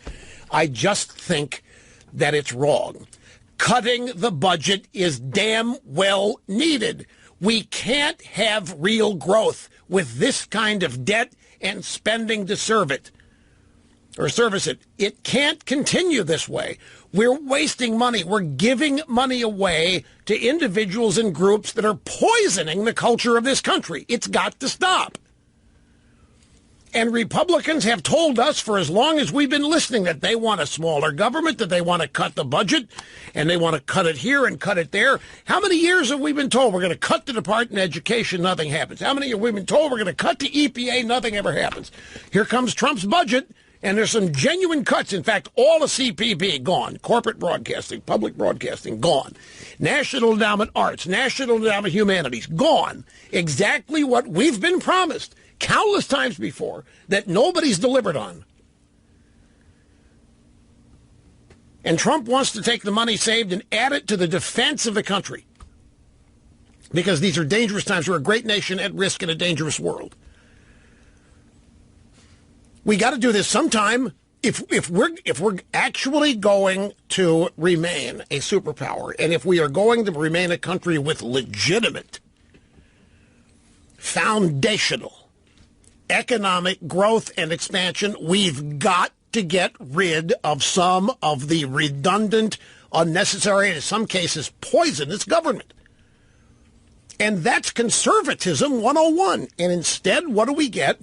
I just think that it's wrong. Cutting the budget is damn well needed. We can't have real growth with this kind of debt and spending to serve it or service it. It can't continue this way. We're wasting money. We're giving money away to individuals and groups that are poisoning the culture of this country. It's got to stop. And Republicans have told us for as long as we've been listening that they want a smaller government, that they want to cut the budget, and they want to cut it here and cut it there. How many years have we been told we're going to cut the Department of Education, nothing happens? How many have we been told we're going to cut the EPA, nothing ever happens? Here comes Trump's budget, and there's some genuine cuts. In fact, all the CPB, gone. Corporate broadcasting, public broadcasting, gone. National Endowment Arts, National Endowment Humanities, gone. Exactly what we've been promised countless times before that nobody's delivered on. And Trump wants to take the money saved and add it to the defense of the country. Because these are dangerous times. We're a great nation at risk in a dangerous world. We got to do this sometime. If we're actually going to remain a superpower, and if we are going to remain a country with legitimate, foundational economic growth and expansion, we've got to get rid of some of the redundant, unnecessary, and in some cases poisonous government. And that's conservatism 101. And instead, what do we get?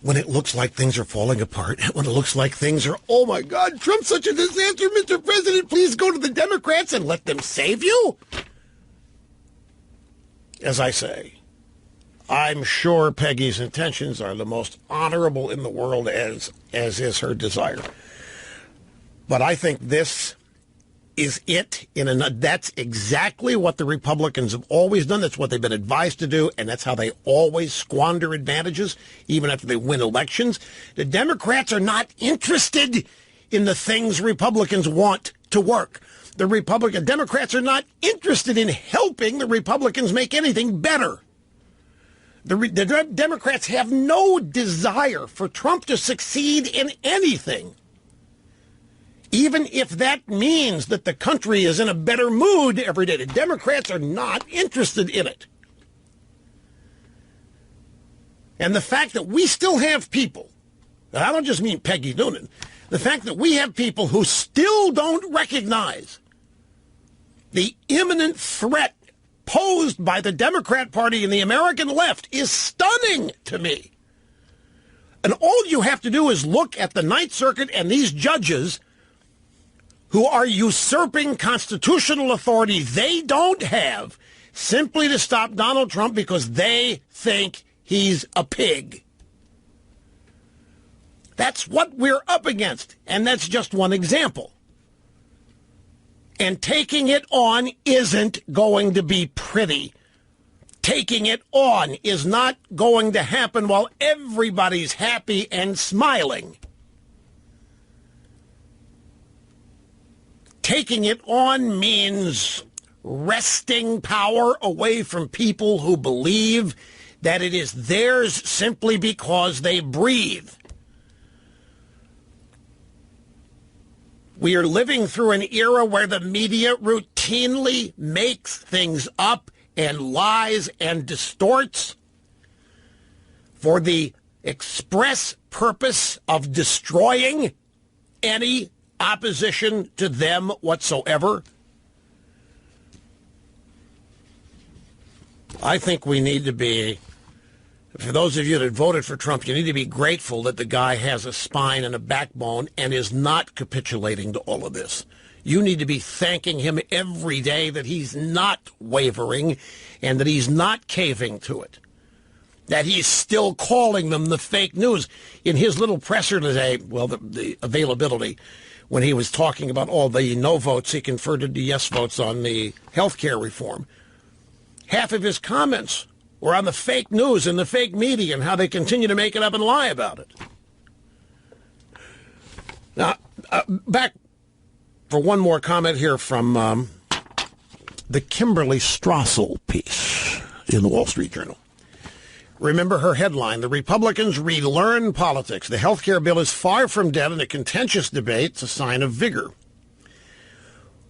When it looks like things are falling apart, when it looks like things are, oh my God, Trump's such a disaster, Mr. President, please go to the Democrats and let them save you? As I say, I'm sure Peggy's intentions are the most honorable in the world, as is her desire. But I think this is it. That's exactly what the Republicans have always done. That's what they've been advised to do, and that's how they always squander advantages, even after they win elections. The Democrats are not interested in the things Republicans want to work. the Democrats are not interested in helping the Republicans make anything better. The Democrats have no desire for Trump to succeed in anything, even if that means that the country is in a better mood every day. The Democrats are not interested in it. And the fact that we still have people, and I don't just mean Peggy Noonan, the fact that we have people who still don't recognize the imminent threat posed by the Democrat Party and the American left is stunning to me. And all you have to do is look at the Ninth Circuit and these judges who are usurping constitutional authority they don't have simply to stop Donald Trump because they think he's a pig. That's what we're up against, and that's just one example. And taking it on isn't going to be pretty. Taking it on is not going to happen while everybody's happy and smiling. Taking it on means wresting power away from people who believe that it is theirs simply because they breathe. We are living through an era where the media routinely makes things up and lies and distorts for the express purpose of destroying any opposition to them whatsoever. I think we need to be, for those of you that voted for Trump, you need to be grateful that the guy has a spine and a backbone and is not capitulating to all of this. You need to be thanking him every day that he's not wavering and that he's not caving to it, that he's still calling them the fake news. In his little presser today, well, the availability, when he was talking about all the no votes, he converted to yes votes on the health care reform. Half of his comments were on the fake news and the fake media and how they continue to make it up and lie about it. Now, back for one more comment here from the Kimberly Strassel piece in the Wall Street Journal. Remember her headline, "The Republicans relearn politics. The health care bill is far from dead in a contentious debate. It's a sign of vigor."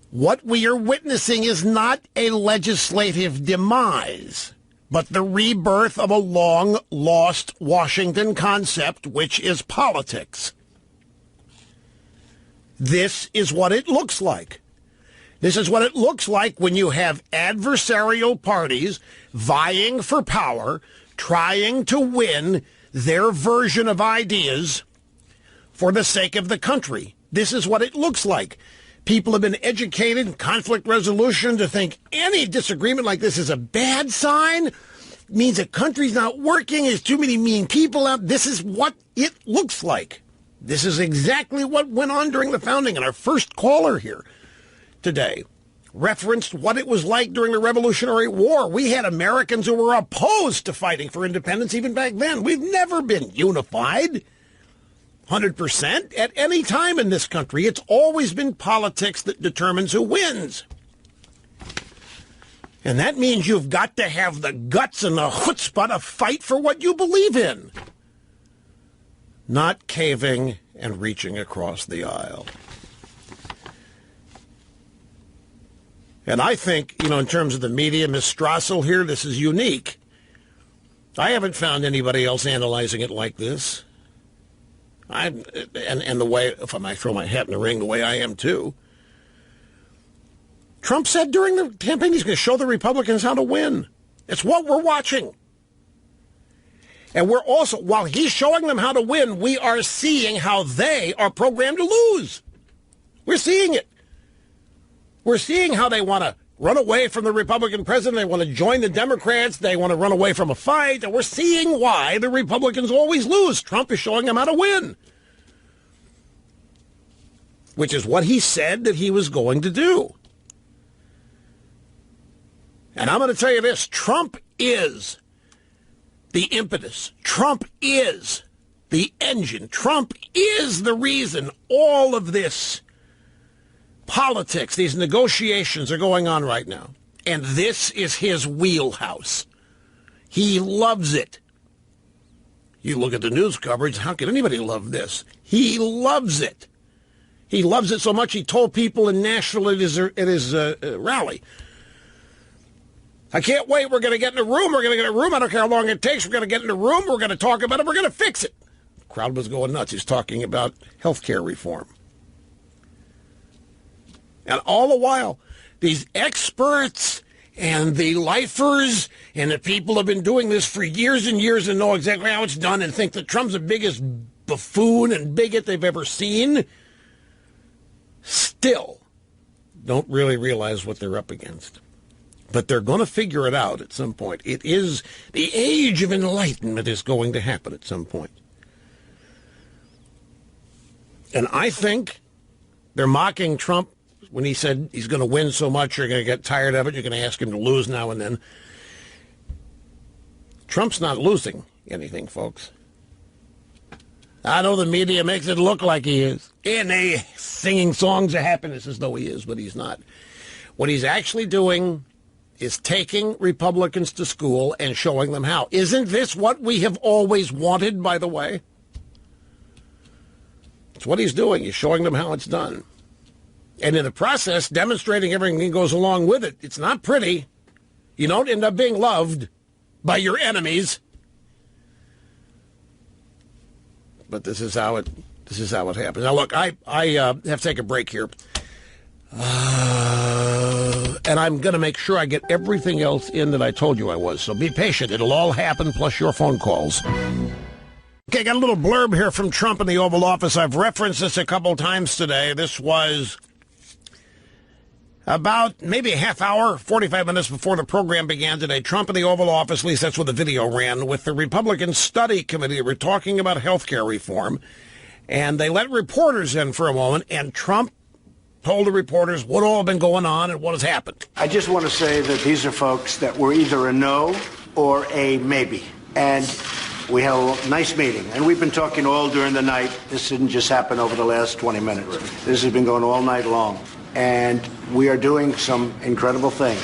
What we are witnessing is not a legislative demise, but the rebirth of a long-lost Washington concept, which is politics. This is what it looks like. This is what it looks like when you have adversarial parties vying for power, trying to win their version of ideas for the sake of the country. This is what it looks like. People have been educated in conflict resolution to think any disagreement like this is a bad sign. It means a country's not working. There's too many mean people out. This is what it looks like. This is exactly what went on during the founding. And our first caller here today referenced what it was like during the Revolutionary War. We had Americans who were opposed to fighting for independence even back then. We've never been unified 100% at any time in this country. It's always been politics that determines who wins. And that means you've got to have the guts and the chutzpah to fight for what you believe in, not caving and reaching across the aisle. And I think, in terms of the media, Ms. Strassel here, this is unique. I haven't found anybody else analyzing it like this. And the way, if I might throw my hat in the ring, the way I am too. Trump said during the campaign he's going to show the Republicans how to win. It's what we're watching. And we're also, while he's showing them how to win, we are seeing how they are programmed to lose. We're seeing it. We're seeing how they want to run away from the Republican president. They want to join the Democrats. They want to run away from a fight. And we're seeing why the Republicans always lose. Trump is showing them how to win, which is what he said that he was going to do. And I'm going to tell you this, Trump is the impetus. Trump is the engine. Trump is the reason all of this politics, these negotiations are going on right now. And this is his wheelhouse. He loves it. You look at the news coverage, how can anybody love this? He loves it. He loves it so much he told people in Nashville at his rally, I can't wait, we're going to get in a room, I don't care how long it takes, we're going to get in a room, we're going to talk about it, we're going to fix it. The crowd was going nuts. He's talking about health care reform. And all the while, these experts and the lifers and the people have been doing this for years and years and know exactly how it's done and think that Trump's the biggest buffoon and bigot they've ever seen, still don't really realize what they're up against. But they're going to figure it out at some point. It is the age of enlightenment is going to happen at some point. And I think they're mocking Trump when he said he's going to win so much, you're going to get tired of it, you're going to ask him to lose now and then. Trump's not losing anything, folks. I know the media makes it look like he is. And they singing songs of happiness as though he is, but he's not. What he's actually doing is taking Republicans to school and showing them how. Isn't this what we have always wanted, by the way? It's what he's doing. He's showing them how it's done. And in the process, demonstrating everything that goes along with it. It's not pretty. You don't end up being loved by your enemies. But this is how it happens. Now, look, I have to take a break here. And I'm going to make sure I get everything else in that I told you I was. So be patient. It'll all happen, plus your phone calls. Okay, got a little blurb here from Trump in the Oval Office. I've referenced this a couple times today. This was about maybe a half hour, 45 minutes before the program began today. Trump in the Oval Office, at least that's what the video ran, with the Republican Study Committee. We're talking about health care reform. And they let reporters in for a moment, and Trump told the reporters what all had been going on and what has happened. I just want to say that these are folks that were either a no or a maybe. And we had a nice meeting. And we've been talking all during the night. This didn't just happen over the last 20 minutes. This has been going all night long. And we are doing some incredible things.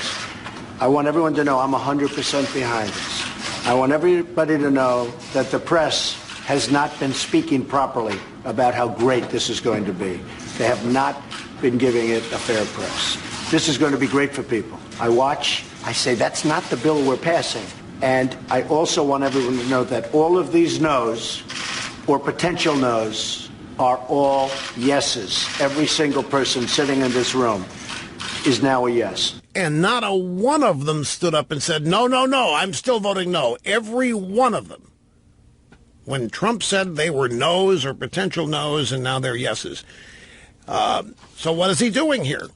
I want everyone to know I'm 100% behind this. I want everybody to know that the press has not been speaking properly about how great this is going to be. They have not been giving it a fair press. This is going to be great for people. I watch, I say, that's not the bill we're passing. And I also want everyone to know that all of these no's or potential no's are all yeses. Every single person sitting in this room is now a yes. And not a one of them stood up and said, no, I'm still voting no. Every one of them. When Trump said they were no's or potential no's, and now they're yeses. So what is he doing here?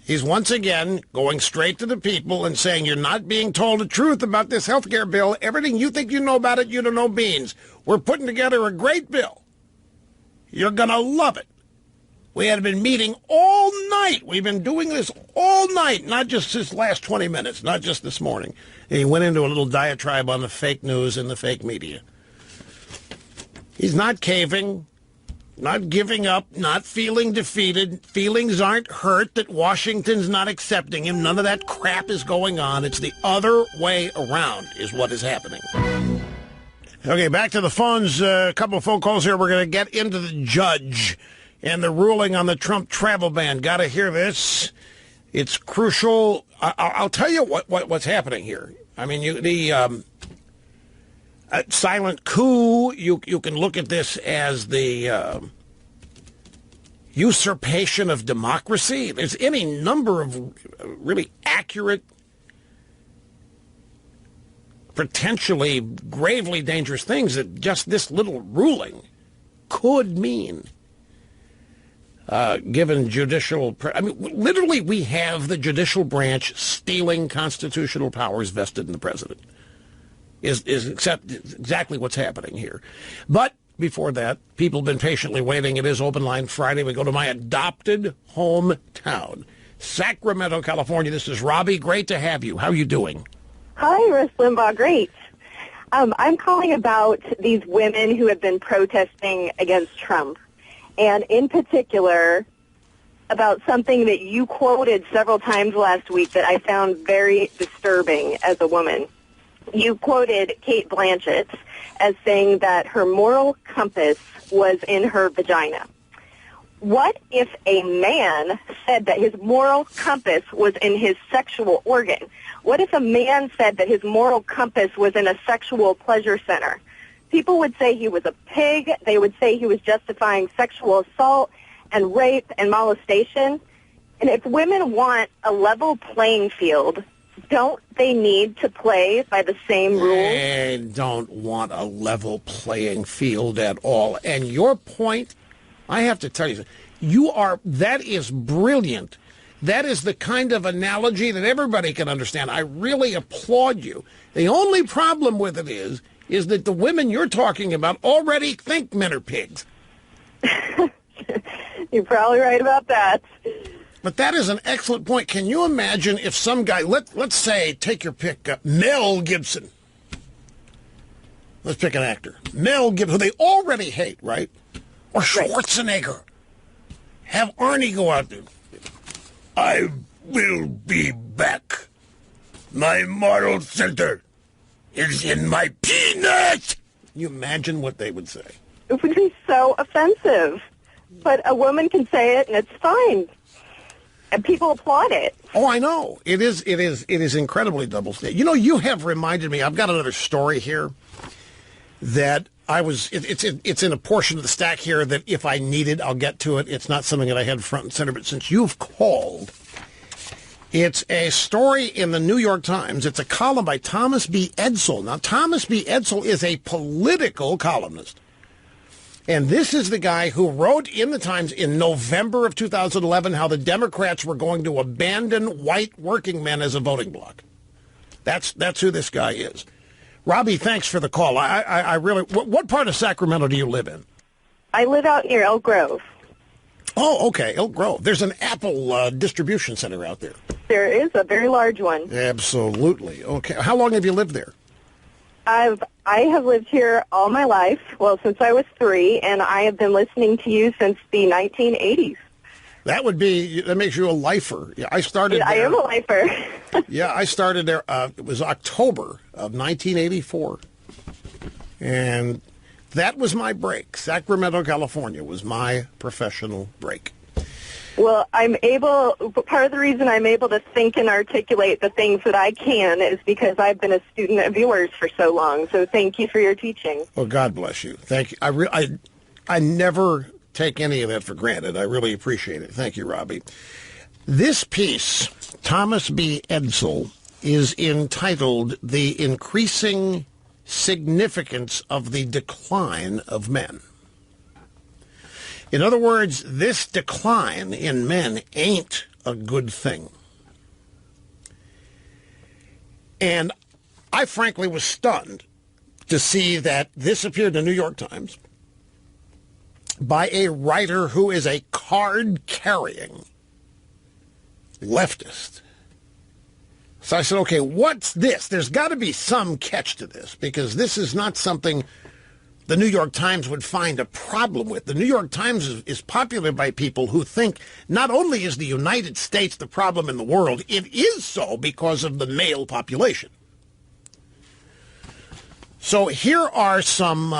He's once again going straight to the people and saying, you're not being told the truth about this health care bill. Everything you think you know about it, you don't know beans. We're putting together a great bill. You're going to love it. We had been meeting all night. We've been doing this all night, not just this last 20 minutes, not just this morning. And he went into a little diatribe on the fake news and the fake media. He's not caving, not giving up, not feeling defeated. Feelings aren't hurt that Washington's not accepting him. None of that crap is going on. It's the other way around is what is happening. Okay, back to the phones. A couple of phone calls here. We're going to get into the judge and the ruling on the Trump travel ban. Got to hear this. It's crucial. I'll tell you what's happening here. I mean, the silent coup, you can look at this as the usurpation of democracy. There's any number of really accurate, potentially gravely dangerous things that just this little ruling could mean. Given judicial, literally we have the judicial branch stealing constitutional powers vested in the president. Is exactly what's happening here. But before that, people have been patiently waiting. It is Open Line Friday. We go to my adopted hometown, Sacramento, California. This is Robbie. Great to have you. How are you doing? Hi, Russ Limbaugh. Great. I'm calling about these women who have been protesting against Trump. And in particular, about something that you quoted several times last week that I found very disturbing as a woman. You quoted Kate Blanchett as saying that her moral compass was in her vagina. What if a man said that his moral compass was in his sexual organ? What if a man said that his moral compass was in a sexual pleasure center? People would say he was a pig. They would say he was justifying sexual assault and rape and molestation. And if women want a level playing field, don't they need to play by the same rules? They don't want a level playing field at all. And your point, I have to tell you, that is brilliant. That is the kind of analogy that everybody can understand. I really applaud you. The only problem with it is that the women you're talking about already think men are pigs. You're probably right about that. But that is an excellent point. Can you imagine if some guy, let's say, take your pick, Mel Gibson. Let's pick an actor. Mel Gibson, who they already hate, right? Or Schwarzenegger. Have Arnie go out there. I will be back. My moral center is in my peanut. Can you imagine what they would say? It would be so offensive. But a woman can say it, and it's fine. And people applaud it. Oh, I know. It is incredibly double standard. You know, you have reminded me, I've got another story here that it's in a portion of the stack here that if I need it, I'll get to it. It's not something that I had front and center, but since you've called, it's a story in the New York Times. It's a column by Thomas B. Edsall. Now, Thomas B. Edsall is a political columnist. And this is the guy who wrote in the Times in November of 2011 how the Democrats were going to abandon white working men as a voting bloc. That's who this guy is. Robbie, thanks for the call. I really... What part of Sacramento do you live in? I live out near Elk Grove. Oh, okay, Elk Grove. There's an Apple distribution center out there. There is a very large one. Absolutely. Okay. How long have you lived there? I have lived here all my life, well, since I was 3, and I have been listening to you since the 1980s. That makes you a lifer. Yeah, I started there. I am a lifer. Yeah, I started there, it was October of 1984. And that was my break. Sacramento, California was my professional break. Well, part of the reason I'm able to think and articulate the things that I can is because I've been a student of yours for so long. So thank you for your teaching. Well, God bless you. Thank you. I never take any of that for granted. I really appreciate it. Thank you, Robbie. This piece, Thomas B. Edsall, is entitled The Increasing Significance of the Decline of Men. In other words, this decline in men ain't a good thing. And I frankly was stunned to see that this appeared in the New York Times by a writer who is a card-carrying leftist. So I said, okay, what's this? There's got to be some catch to this, because this is not something the New York Times would find a problem with. The New York Times is popular by people who think not only is the United States the problem in the world, it is so because of the male population. So here are some,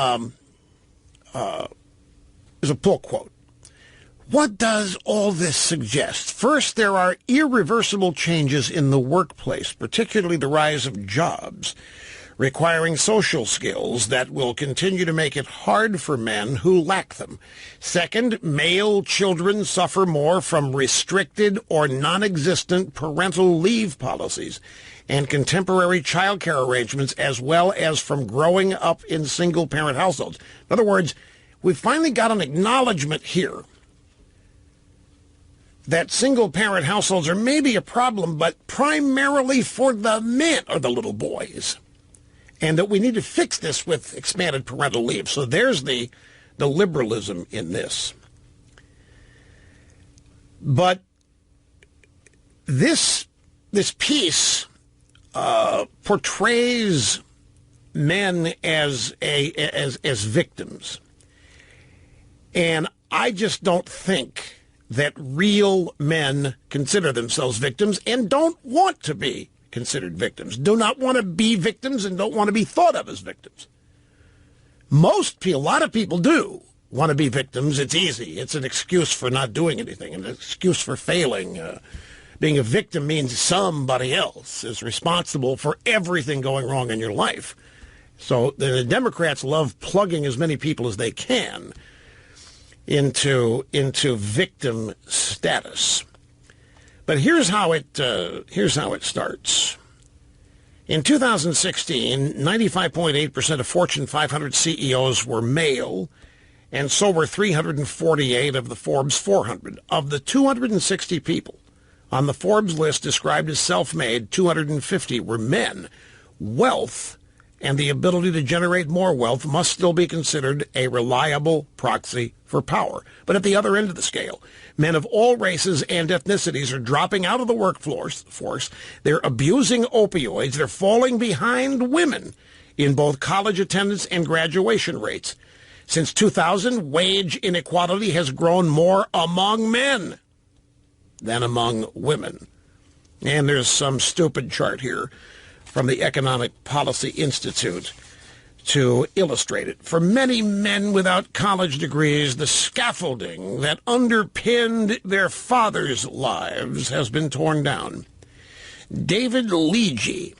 there's a pull quote. What does all this suggest? First, there are irreversible changes in the workplace, particularly the rise of jobs requiring social skills that will continue to make it hard for men who lack them. Second, male children suffer more from restricted or non-existent parental leave policies and contemporary child care arrangements, as well as from growing up in single-parent households. In other words, we've finally got an acknowledgement here that single-parent households are maybe a problem, but primarily for the men or the little boys. And that we need to fix this with expanded parental leave. So there's the liberalism in this. But this piece portrays men as victims. And I just don't think that real men consider themselves victims and don't want to be considered victims, do not want to be victims and don't want to be thought of as victims. A lot of people do want to be victims. It's easy. It's an excuse for not doing anything, an excuse for failing. Being a victim means somebody else is responsible for everything going wrong in your life. So the Democrats love plugging as many people as they can into victim status. But here's how it starts. In 2016, 95.8% of Fortune 500 CEOs were male, and so were 348 of the Forbes 400. Of the 260 people on the Forbes list described as self-made, 250 were men. Wealth and the ability to generate more wealth must still be considered a reliable proxy for power. But at the other end of the scale, men of all races and ethnicities are dropping out of the workforce. They're abusing opioids. They're falling behind women in both college attendance and graduation rates. Since 2000, wage inequality has grown more among men than among women. And there's some stupid chart here from the Economic Policy Institute to illustrate it. For many men without college degrees, the scaffolding that underpinned their fathers' lives has been torn down. David Leege,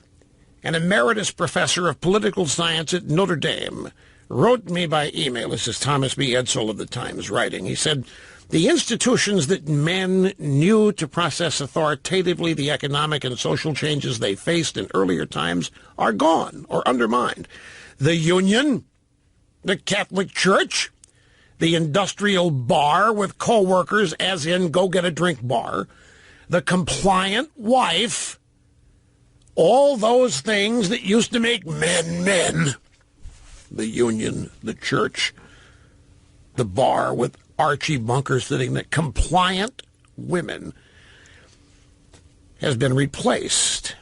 an emeritus professor of political science at Notre Dame, wrote me by email. This is Thomas B. Edsall of the Times writing. He said, the institutions that men knew to process authoritatively the economic and social changes they faced in earlier times are gone or undermined. The union, the Catholic Church, the industrial bar with co-workers, as in go-get-a-drink bar, the compliant wife, all those things that used to make men men, the union, the church, the bar with Archie Bunker sitting there, compliant women, has been replaced.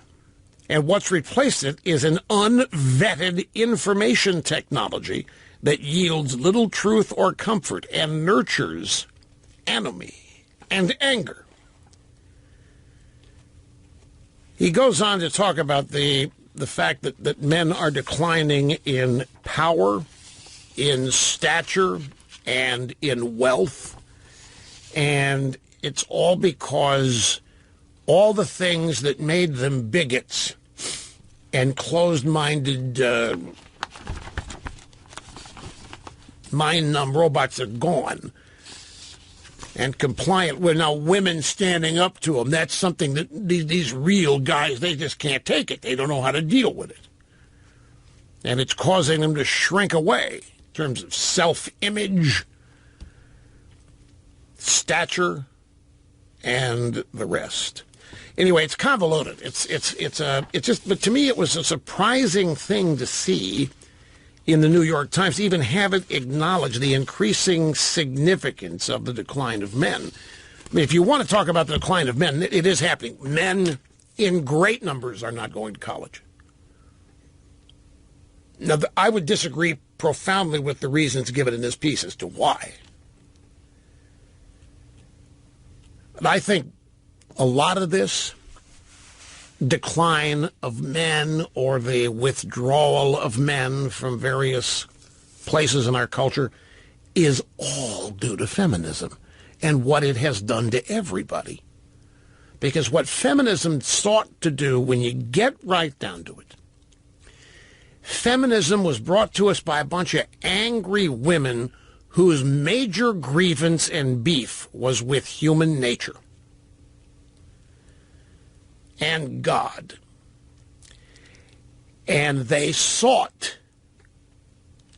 And what's replaced it is an unvetted information technology that yields little truth or comfort and nurtures enemy and anger. He goes on to talk about the fact that men are declining in power, in stature, and in wealth, and it's all because all the things that made them bigots and closed-minded mind-numb robots are gone. And compliant, well, now women standing up to them, that's something that these real guys, they just can't take it. They don't know how to deal with it. And it's causing them to shrink away in terms of self-image, stature, and the rest. Anyway, it's convoluted. But to me, it was a surprising thing to see in the New York Times to even have it acknowledge the increasing significance of the decline of men. I mean, if you want to talk about the decline of men, it is happening. Men in great numbers are not going to college. Now, I would disagree profoundly with the reasons given in this piece as to why. But I think a lot of this decline of men or the withdrawal of men from various places in our culture is all due to feminism and what it has done to everybody. Because what feminism sought to do, when you get right down to it, feminism was brought to us by a bunch of angry women whose major grievance and beef was with human nature and God. And they sought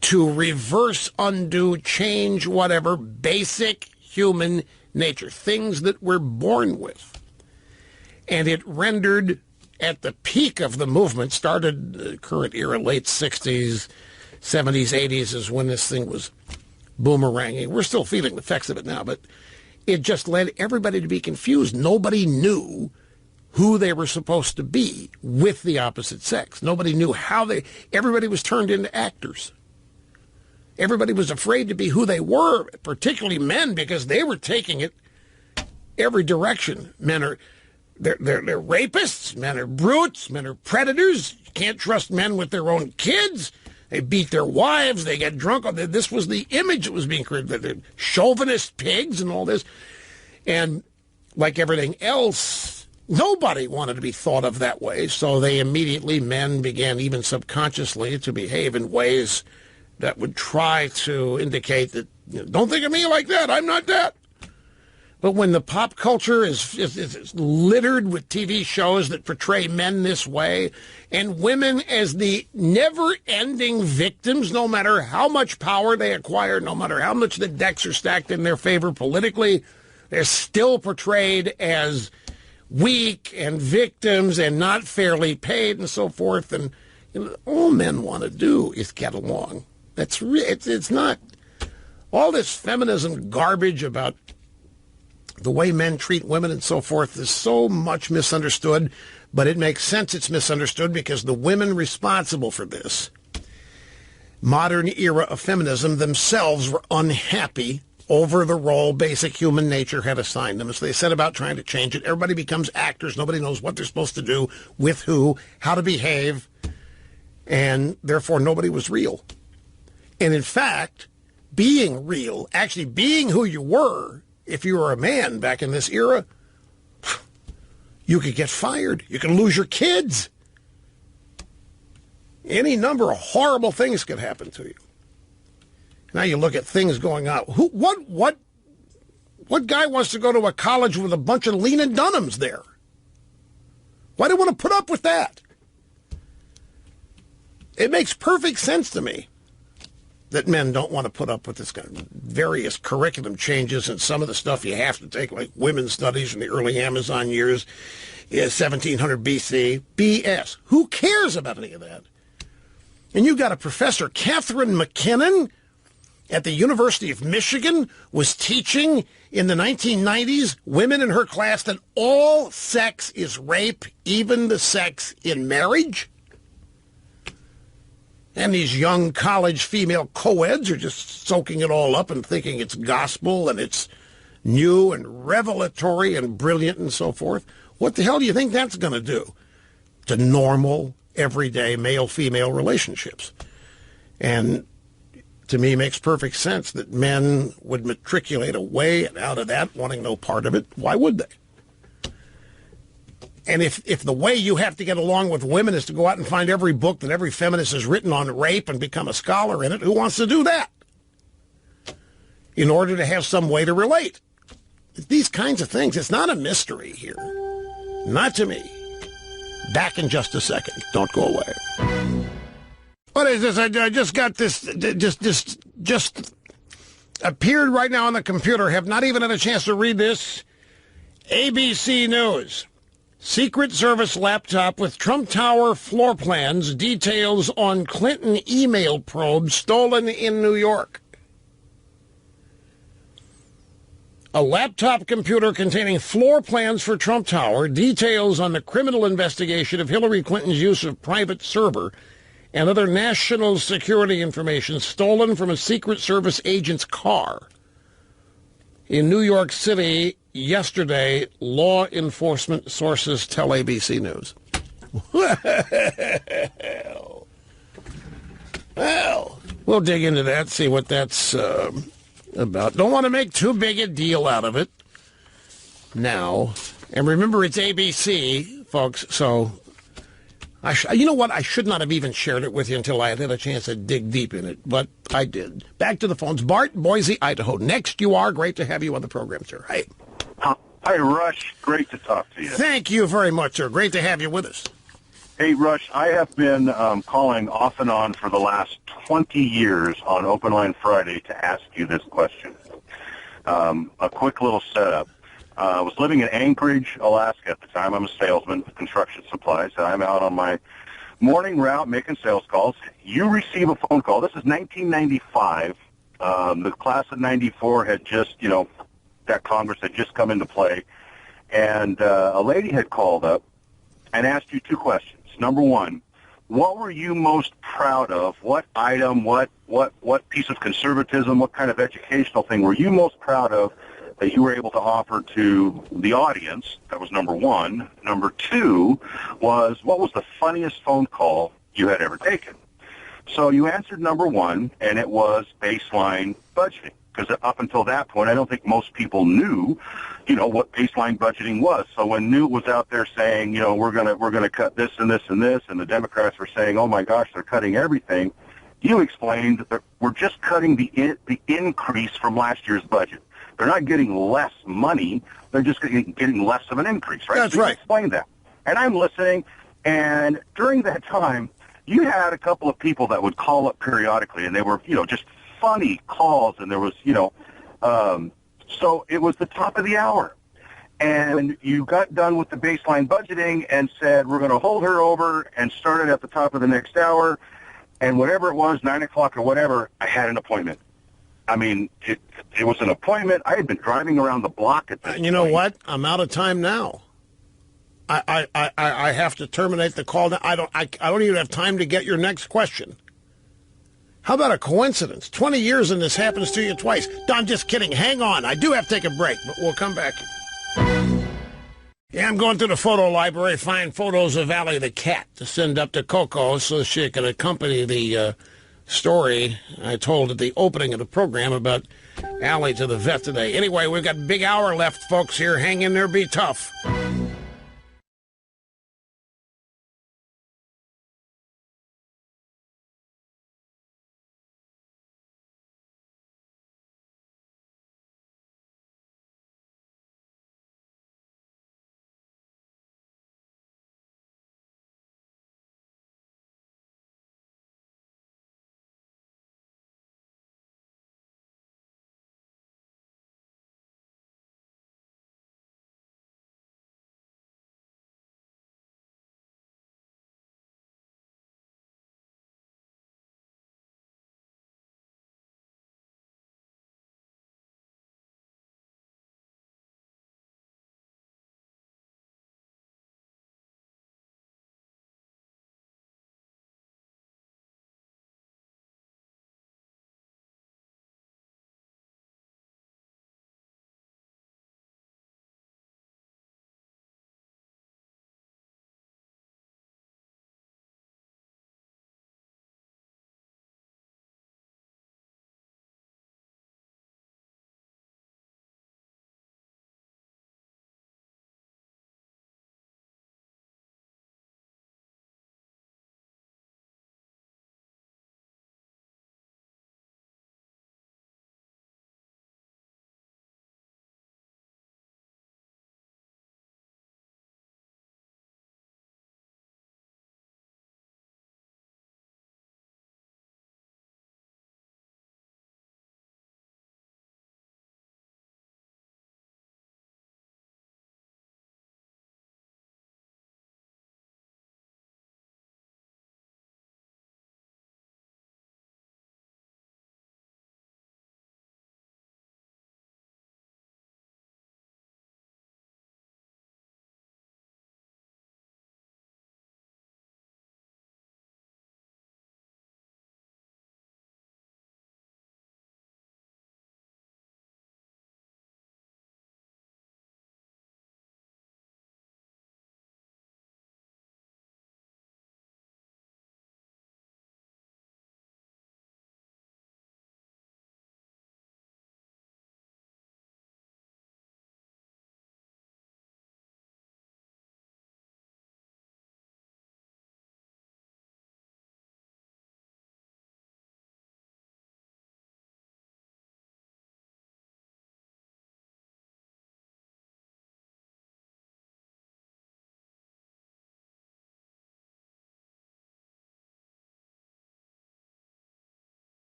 to reverse, undo, change whatever basic human nature, things that we're born with. And it rendered, at the peak of the movement, started the current era, late 60s, 70s, 80s is when this thing was boomeranging. We're still feeling the effects of it now, but it just led everybody to be confused. Nobody knew who they were supposed to be with the opposite sex. Nobody knew everybody was turned into actors. Everybody was afraid to be who they were, particularly men, because they were taking it every direction. Men are they're rapists, men are brutes, men are predators. You can't trust men with their own kids. They beat their wives, they get drunk. This was the image that was being created. They're chauvinist pigs and all this. And like everything else, nobody wanted to be thought of that way. So men began even subconsciously to behave in ways that would try to indicate that, don't think of me like that, I'm not that. But when the pop culture is littered with TV shows that portray men this way and women as the never-ending victims, no matter how much power they acquire, no matter how much the decks are stacked in their favor politically, they're still portrayed as weak and victims and not fairly paid and so forth. And all men want to do is get along. It's not all this feminism garbage about the way men treat women and so forth is so much misunderstood, but it makes sense it's misunderstood because the women responsible for this modern era of feminism themselves were unhappy over the role basic human nature had assigned them. So they set about trying to change it. Everybody becomes actors. Nobody knows what they're supposed to do, with who, how to behave, and therefore nobody was real. And in fact, being real, actually being who you were, if you were a man back in this era, you could get fired. You could lose your kids. Any number of horrible things could happen to you. Now you look at things going on. What guy wants to go to a college with a bunch of Lena Dunhams there? Why do you want to put up with that? It makes perfect sense to me that men don't want to put up with this kind of various curriculum changes and some of the stuff you have to take, like women's studies from the early Amazon years, 1700 BC. BS. Who cares about any of that? And you got a professor, Catherine McKinnon, at the University of Michigan, was teaching in the 1990s women in her class that all sex is rape, even the sex in marriage. And these young college female co-eds are just soaking it all up and thinking it's gospel and it's new and revelatory and brilliant and so forth. What the hell do you think that's going to do to normal, everyday male-female relationships? And to me, it makes perfect sense that men would matriculate away and out of that, wanting no part of it. Why would they? And if the way you have to get along with women is to go out and find every book that every feminist has written on rape and become a scholar in it, who wants to do that? In order to have some way to relate. These kinds of things, it's not a mystery here. Not to me. Back in just a second. Don't go away. What is this? I just got this, just appeared right now on the computer. Have not even had a chance to read this. ABC News. Secret Service laptop with Trump Tower floor plans, details on Clinton email probe stolen in New York. A laptop computer containing floor plans for Trump Tower, details on the criminal investigation of Hillary Clinton's use of private server, and other national security information stolen from a Secret Service agent's car in New York City yesterday, law enforcement sources tell ABC News. Well, we'll dig into that, see what that's about. Don't want to make too big a deal out of it now. And remember, it's ABC, folks, so you know what? I should not have even shared it with you until I had a chance to dig deep in it, but I did. Back to the phones. Bart, Boise, Idaho. Next you are. Great to have you on the program, sir. Hey. Hi, Rush. Great to talk to you. Thank you very much, sir. Great to have you with us. Hey, Rush, I have been calling off and on for the last 20 years on Open Line Friday to ask you this question. A quick little setup. I was living in Anchorage, Alaska at the time. I'm a salesman for construction supplies. I'm out on my morning route making sales calls. You receive a phone call. This is 1995. The class of 94 had just, that Congress had just come into play. And a lady had called up and asked you two questions. Number one, what were you most proud of? What item, what piece of conservatism, what kind of educational thing were you most proud of that you were able to offer to the audience? That was number one. Number two was, what was the funniest phone call you had ever taken? So you answered number one, and it was baseline budgeting. Because up until that point, I don't think most people knew, what baseline budgeting was. So when Newt was out there saying, we're gonna cut this and this and this, and the Democrats were saying, oh my gosh, they're cutting everything, you explained that we're just cutting the increase from last year's budget. They're not getting less money; they're just getting less of an increase, right? That's so right. Explain that, and I'm listening. And during that time, you had a couple of people that would call up periodically, and they were, just funny calls, and there was, so it was the top of the hour. And you got done with the baseline budgeting and said, we're going to hold her over and start it at the top of the next hour. And whatever it was, 9 o'clock or whatever, I had an appointment. I mean, it was an appointment. I had been driving around the block at this You know point. what? I'm out of time now. I have to terminate the call now. I don't even have time to get your next question. How about a coincidence? 20 years and this happens to you twice. No, I'm just kidding. Hang on. I do have to take a break, but we'll come back. Yeah, I'm going through the photo library, find photos of Allie the cat to send up to Coco so she can accompany the story I told at the opening of the program about Allie to the vet today. Anyway, we've got a big hour left, folks, here. Hang in there, be tough.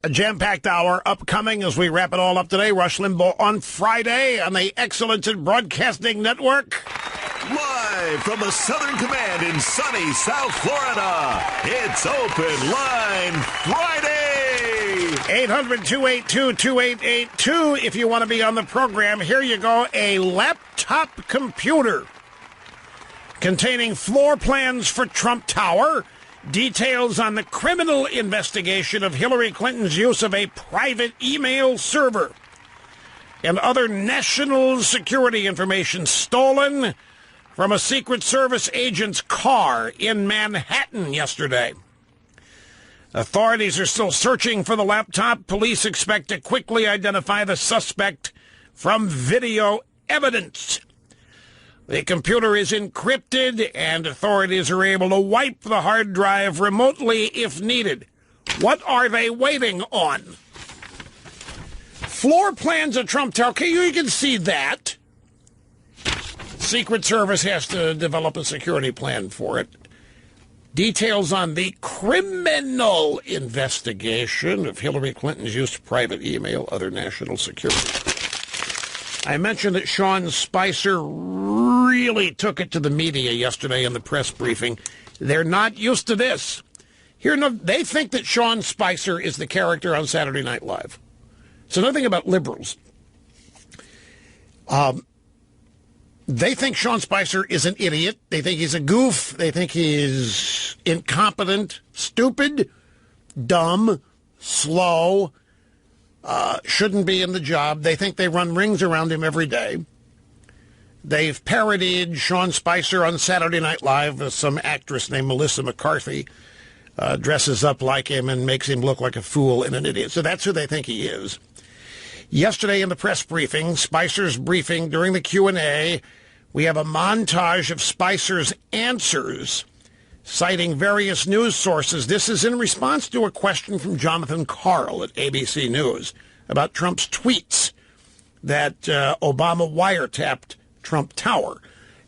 A jam-packed hour upcoming as we wrap it all up today. Rush Limbaugh on Friday on the Excellence in Broadcasting Network. Live from the Southern Command in sunny South Florida, it's Open Line Friday. 800-282-2882 if you want to be on the program. Here you go, a laptop computer containing floor plans for Trump Tower, details on the criminal investigation of Hillary Clinton's use of a private email server, and other national security information stolen from a Secret Service agent's car in Manhattan yesterday. Authorities are still searching for the laptop. Police expect to quickly identify the suspect from video evidence. The computer is encrypted, and authorities are able to wipe the hard drive remotely if needed. What are they waiting on? Floor plans of Trump Tower. Okay, you can see that. Secret Service has to develop a security plan for it. Details on the criminal investigation of Hillary Clinton's use of private email, other national security. I mentioned that Sean Spicer really took it to the media yesterday in the press briefing. They're not used to this. They think that Sean Spicer is the character on Saturday Night Live. It's another thing about liberals. They think Sean Spicer is an idiot. They think he's a goof. They think he's incompetent, stupid, dumb, slow, shouldn't be in the job. They think they run rings around him every day. They've parodied Sean Spicer on Saturday Night Live. Some actress named Melissa McCarthy dresses up like him and makes him look like a fool and an idiot. So that's who they think he is. Yesterday in the press briefing, Spicer's briefing during the Q&A, we have a montage of Spicer's answers, citing various news sources. This is in response to a question from Jonathan Karl at ABC News about Trump's tweets that Obama wiretapped Trump Tower.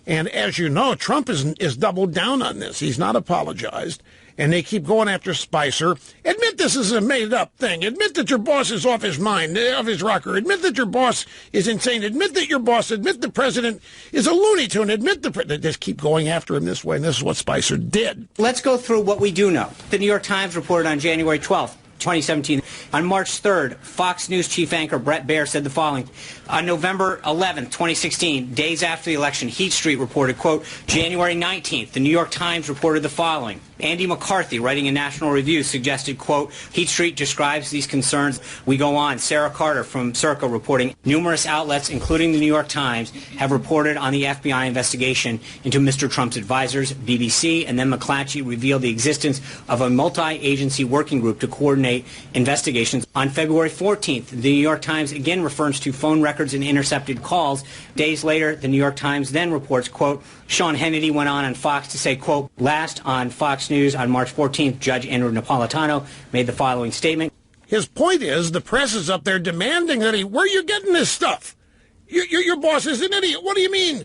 And as you know, Trump is doubled down on this. He's not apologized. And they keep going after Spicer. Admit this is a made-up thing. Admit that your boss is off his mind, off his rocker. Admit that your boss is insane. Admit that your boss, admit the president is a Looney Tune. Admit they just keep going after him this way, and this is what Spicer did. Let's go through what we do know. The New York Times reported on January 12th, 2017. On March 3rd, Fox News chief anchor Bret Baier said the following. On November 11th, 2016, days after the election, Heat Street reported, quote, January 19th, the New York Times reported the following. Andy McCarthy, writing in National Review, suggested, quote, Heat Street describes these concerns. We go on. Sarah Carter from Circa reporting, numerous outlets, including the New York Times, have reported on the FBI investigation into Mr. Trump's advisors. BBC and then McClatchy revealed the existence of a multi-agency working group to coordinate investigations. On February 14th, the New York Times again refers to phone records and intercepted calls. Days later, the New York Times then reports, quote, Sean Hannity went on Fox to say, quote, last on Fox News on March 14th, Judge Andrew Napolitano made the following statement. His point is the press is up there demanding that where are you getting this stuff? Your boss is an idiot. What do you mean?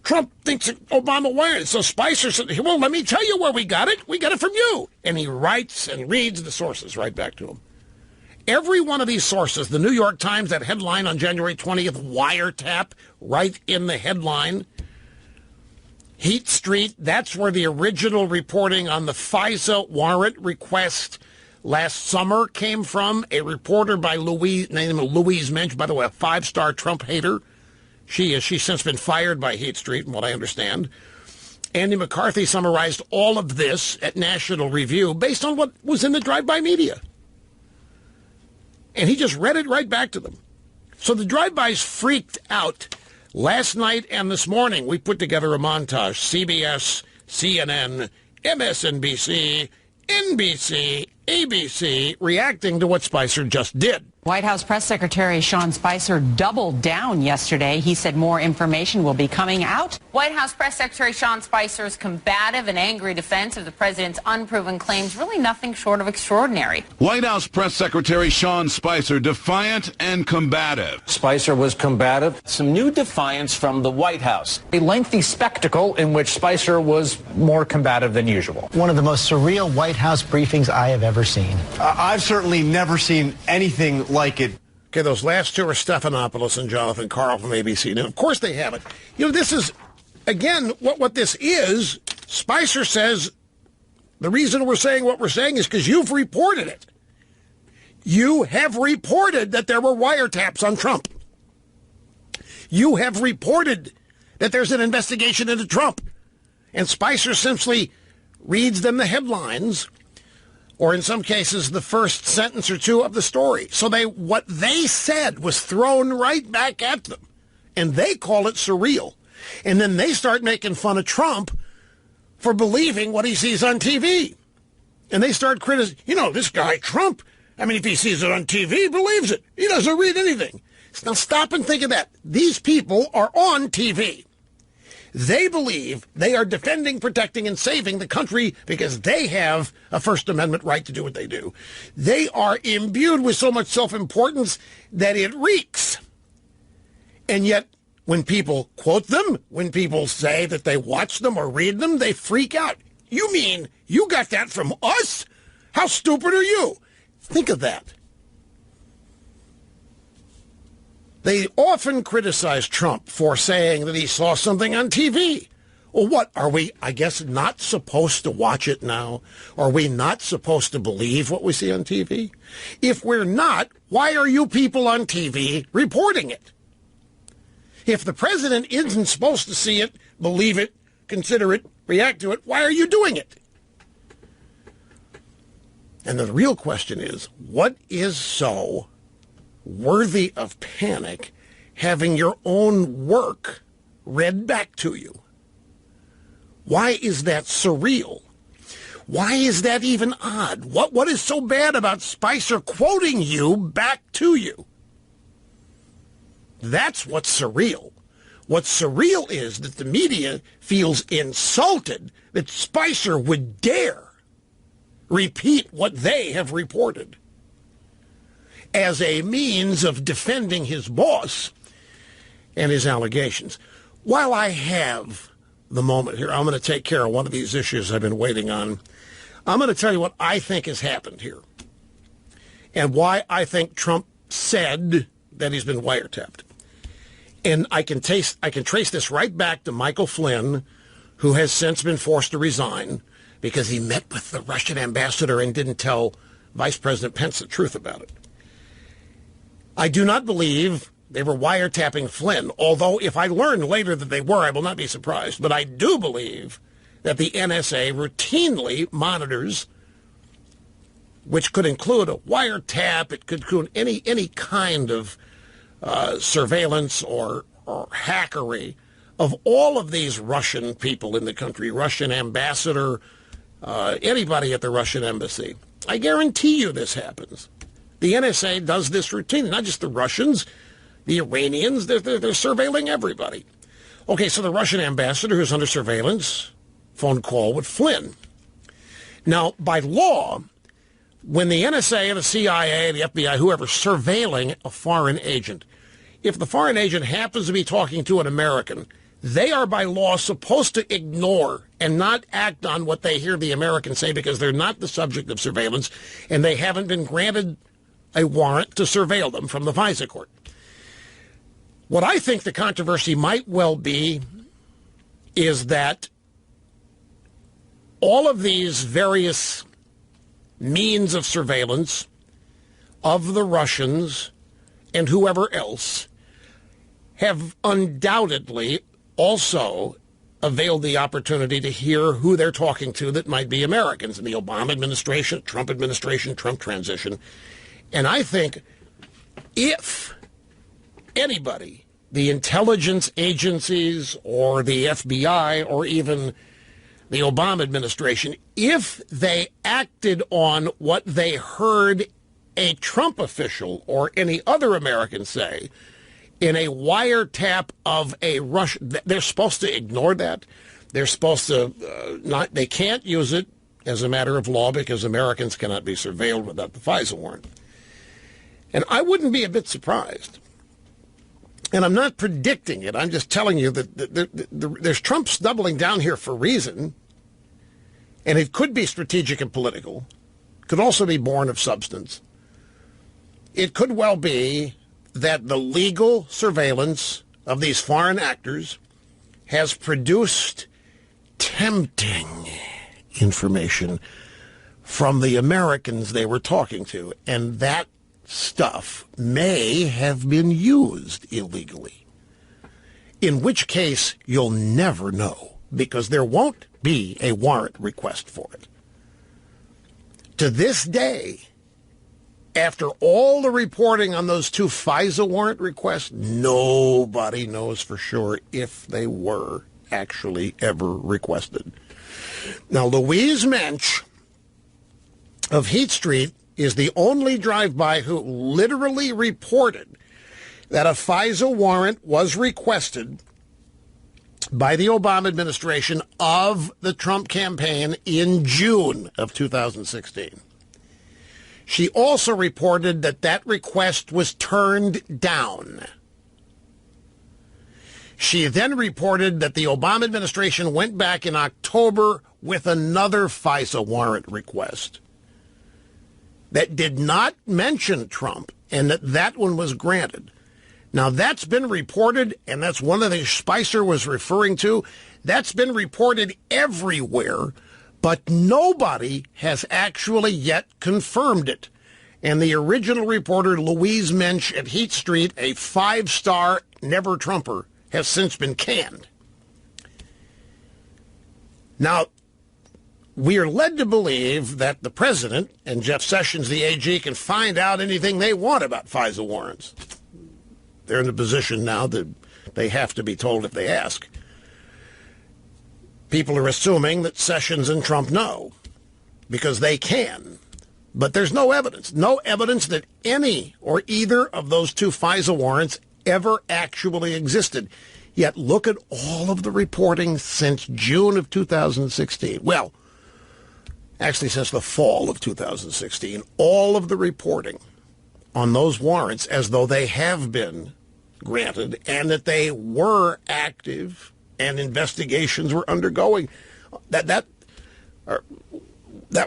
Trump thinks Obama wired it. So Spicer said, well, let me tell you where we got it. We got it from you. And he writes and reads the sources right back to him. Every one of these sources, the New York Times, that headline on January 20th, wiretap, right in the headline. Heat Street, that's where the original reporting on the FISA warrant request last summer came from. A reporter by Louise Mensch, by the way, a five-star Trump hater. She's since been fired by Heat Street, from what I understand. Andy McCarthy summarized all of this at National Review based on what was in the drive-by media. And he just read it right back to them. So the drive-bys freaked out. Last night and this morning, we put together a montage. CBS, CNN, MSNBC, NBC, ABC, reacting to what Spicer just did. White House Press Secretary Sean Spicer doubled down yesterday. He said more information will be coming out. White House Press Secretary Sean Spicer's combative and angry defense of the president's unproven claims really nothing short of extraordinary. White House Press Secretary Sean Spicer, defiant and combative. Spicer was combative. Some new defiance from the White House. A lengthy spectacle in which Spicer was more combative than usual. One of the most surreal White House briefings I have ever seen. I've certainly never seen anything like it. Okay, those last two are Stephanopoulos and Jonathan Karl from ABC. Now, of course they haven't. This is, again, what this is. Spicer says the reason we're saying what we're saying is because you've reported it. You have reported that there were wiretaps on Trump. You have reported that there's an investigation into Trump. And Spicer simply reads them the headlines. or in some cases the first sentence or two of the story. So what they said was thrown right back at them, and they call it surreal. And then they start making fun of Trump for believing what he sees on TV. And they start criticizing, this guy Trump, if he sees it on TV, he believes it. He doesn't read anything. Now stop and think of that. These people are on TV. They believe they are defending, protecting, and saving the country because they have a First Amendment right to do what they do. They are imbued with so much self-importance that it reeks. And yet, when people quote them, when people say that they watch them or read them, they freak out. You mean you got that from us? How stupid are you? Think of that. They often criticize Trump for saying that he saw something on TV. Well, what, are we, I guess, not supposed to watch it now? Are we not supposed to believe what we see on TV? If we're not, why are you people on TV reporting it? If the president isn't supposed to see it, believe it, consider it, react to it, why are you doing it? And the real question is, what is so worthy of panic having your own work read back to you? Why is that surreal? Why is that even odd? What is so bad about Spicer quoting you back to you? That's what's surreal. What's surreal is that the media feels insulted that Spicer would dare repeat what they have reported as a means of defending his boss and his allegations. While I have the moment here, I'm going to take care of one of these issues I've been waiting on. I'm going to tell you what I think has happened here and why I think Trump said that he's been wiretapped. And I can trace this right back to Michael Flynn, who has since been forced to resign because he met with the Russian ambassador and didn't tell Vice President Pence the truth about it. I do not believe they were wiretapping Flynn, although if I learn later that they were, I will not be surprised. But I do believe that the NSA routinely monitors, which could include a wiretap, it could include any kind of surveillance or hackery of all of these Russian people in the country, Russian ambassador, anybody at the Russian embassy. I guarantee you this happens. The NSA does this routinely, not just the Russians, the Iranians, they're surveilling everybody. Okay, so the Russian ambassador who's under surveillance, phone call with Flynn. Now, by law, when the NSA, the CIA, the FBI, whoever's surveilling a foreign agent, if the foreign agent happens to be talking to an American, they are by law supposed to ignore and not act on what they hear the Americans say because they're not the subject of surveillance and they haven't been granted a warrant to surveil them from the FISA court. What I think the controversy might well be is that all of these various means of surveillance of the Russians and whoever else have undoubtedly also availed the opportunity to hear who they're talking to that might be Americans in the Obama administration, Trump transition. And I think if anybody, the intelligence agencies or the FBI or even the Obama administration, if they acted on what they heard a Trump official or any other American say in a wiretap of a Russian, they're supposed to ignore that. They're supposed to they can't use it as a matter of law because Americans cannot be surveilled without the FISA warrant. And I wouldn't be a bit surprised. And I'm not predicting it. I'm just telling you that there's Trump's doubling down here for a reason. And it could be strategic and political. Could also be born of substance. It could well be that the legal surveillance of these foreign actors has produced tempting information from the Americans they were talking to. And that stuff may have been used illegally, in which case you'll never know because there won't be a warrant request for it. To this day, after all the reporting on those 2 FISA warrant requests, nobody knows for sure if they were actually ever requested. Now, Louise Mensch of Heat Street is the only drive-by who literally reported that a FISA warrant was requested by the Obama administration of the Trump campaign in June of 2016. She also reported that that request was turned down. She then reported that the Obama administration went back in October with another FISA warrant request that did not mention Trump, and that one was granted. Now, that's been reported, and that's one of the things Spicer was referring to. That's been reported everywhere, but nobody has actually yet confirmed it. And the original reporter, Louise Mensch at Heat Street, a 5-star never-Trumper, has since been canned. Now, we are led to believe that the president and Jeff Sessions, the AG, can find out anything they want about FISA warrants. They're in a position now that they have to be told if they ask. People are assuming that Sessions and Trump know because they can. But there's no evidence that any or either of those 2 FISA warrants ever actually existed. Yet look at all of the reporting since June of 2016. Well, actually since the fall of 2016, all of the reporting on those warrants as though they have been granted and that they were active and investigations were undergoing. That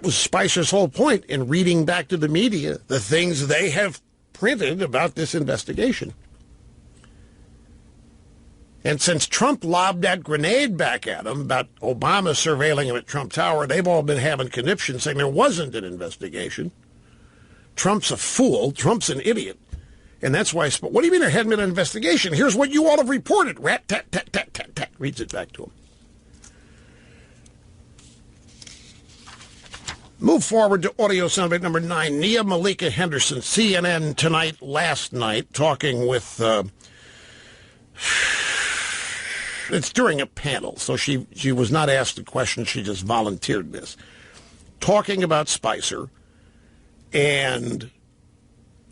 was Spicer's whole point in reading back to the media the things they have printed about this investigation. And since Trump lobbed that grenade back at him about Obama surveilling him at Trump Tower, they've all been having conniptions saying there wasn't an investigation. Trump's a fool. Trump's an idiot. And that's why, what do you mean there hadn't been an investigation? Here's what you all have reported. Rat, tat, tat, tat, tat, tat. Reads it back to him. Move forward to audio soundbite number 9. Nia Malika Henderson, CNN Tonight, last night, talking with... it's during a panel, so she was not asked a question. She just volunteered this. Talking about Spicer and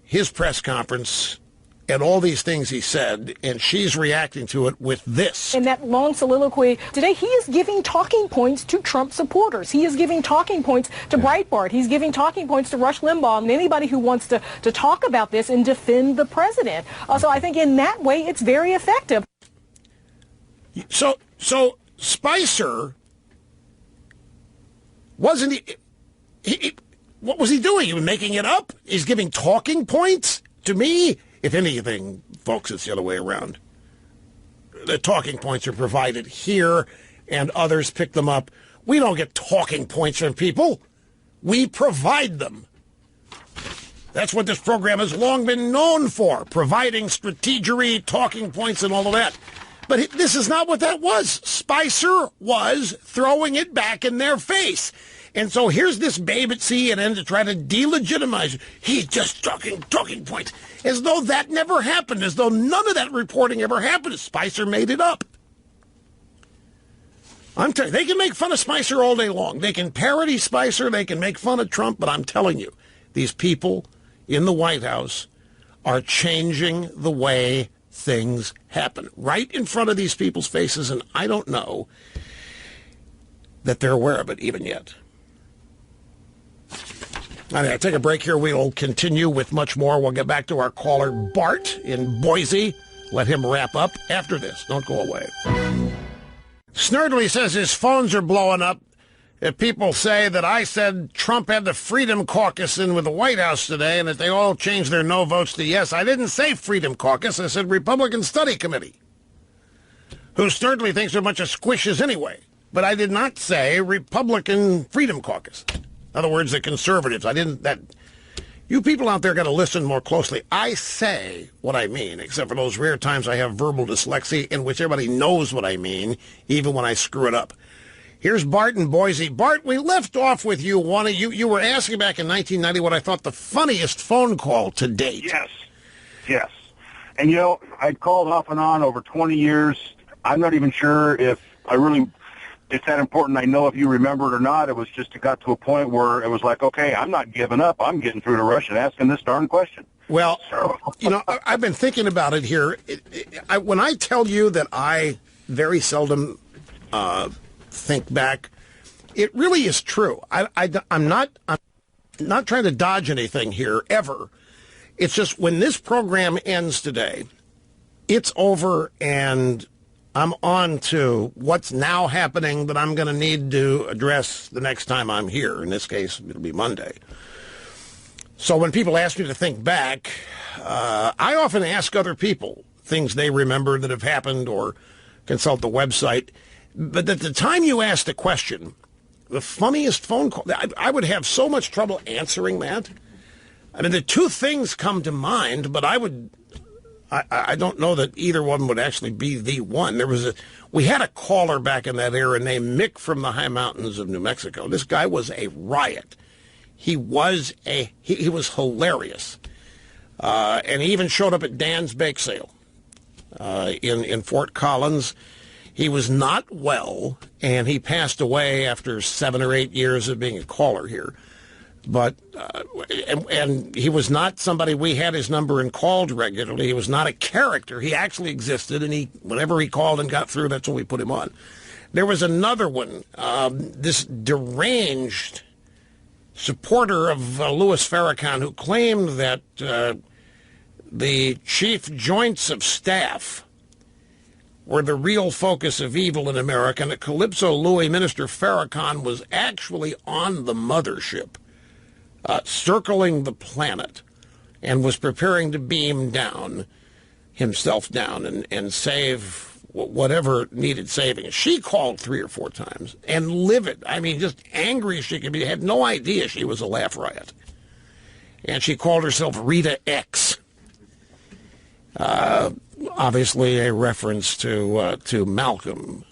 his press conference and all these things he said, and she's reacting to it with this. In that long soliloquy today, he is giving talking points to Trump supporters. He is giving talking points to Breitbart. He's giving talking points to Rush Limbaugh and anybody who wants to talk about this and defend the president. So I think in that way, it's very effective. So Spicer wasn't he what was he doing? He was making it up? He's giving talking points to me? If anything, folks, it's the other way around. The talking points are provided here, and others pick them up. We don't get talking points from people. We provide them. That's what this program has long been known for, providing strategery, talking points, and all of that. But this is not what that was. Spicer was throwing it back in their face. And so here's this babe at CNN to try to delegitimize. He's just talking points. As though that never happened. As though none of that reporting ever happened. Spicer made it up. I'm telling you, they can make fun of Spicer all day long. They can parody Spicer. They can make fun of Trump. But I'm telling you, these people in the White House are changing the way things happen. Right in front of these people's faces. And I don't know that they're aware of it even yet. I'll take a break here. We'll continue with much more. We'll get back to our caller, Bart, in Boise. Let him wrap up after this. Don't go away. Snerdley says his phones are blowing up. If people say that I said Trump had the Freedom Caucus in with the White House today and that they all changed their no votes to yes, I didn't say Freedom Caucus. I said Republican Study Committee, who Snerdley thinks are a bunch of squishes anyway. But I did not say Republican Freedom Caucus. In other words, the conservatives. You people out there got to listen more closely. I say what I mean, except for those rare times I have verbal dyslexia in which everybody knows what I mean, even when I screw it up. Here's Bart in Boise. Bart, we left off with you. You were asking back in 1990 what I thought the funniest phone call to date. Yes. And, I'd called off and on over 20 years. I'm not even sure if it's that important. I know if you remember it or not. It was just it got to a point where it was like, okay, I'm not giving up. I'm getting through to Rush and asking this darn question. Well, I've been thinking about it here. When I tell you that I very seldom think back, it really is true. I'm not trying to dodge anything here, ever. It's just when this program ends today, it's over and I'm on to what's now happening that I'm going to need to address the next time I'm here. In this case, it'll be Monday. So when people ask me to think back, I often ask other people things they remember that have happened or consult the website. But at the time you asked the question, the funniest phone call, I would have so much trouble answering that. I mean, the two things come to mind, but I don't know that either one would actually be the one. We had a caller back in that era named Mick from the high mountains of New Mexico. This guy was a riot. He was hilarious. And he even showed up at Dan's bake sale in Fort Collins. He was not well, and he passed away after 7 or 8 years of being a caller here. But and he was not somebody we had his number and called regularly. He was not a character. He actually existed, and whenever he called and got through, that's when we put him on. There was another one, this deranged supporter of Louis Farrakhan who claimed that the chief joints of staff were the real focus of evil in America, and that Calypso Louis, Minister Farrakhan, was actually on the mothership, circling the planet, and was preparing to beam himself down and save whatever needed saving. She called 3 or 4 times, and livid, just angry as she could be, had no idea she was a laugh riot. And she called herself Rita X. Obviously a reference to Malcolm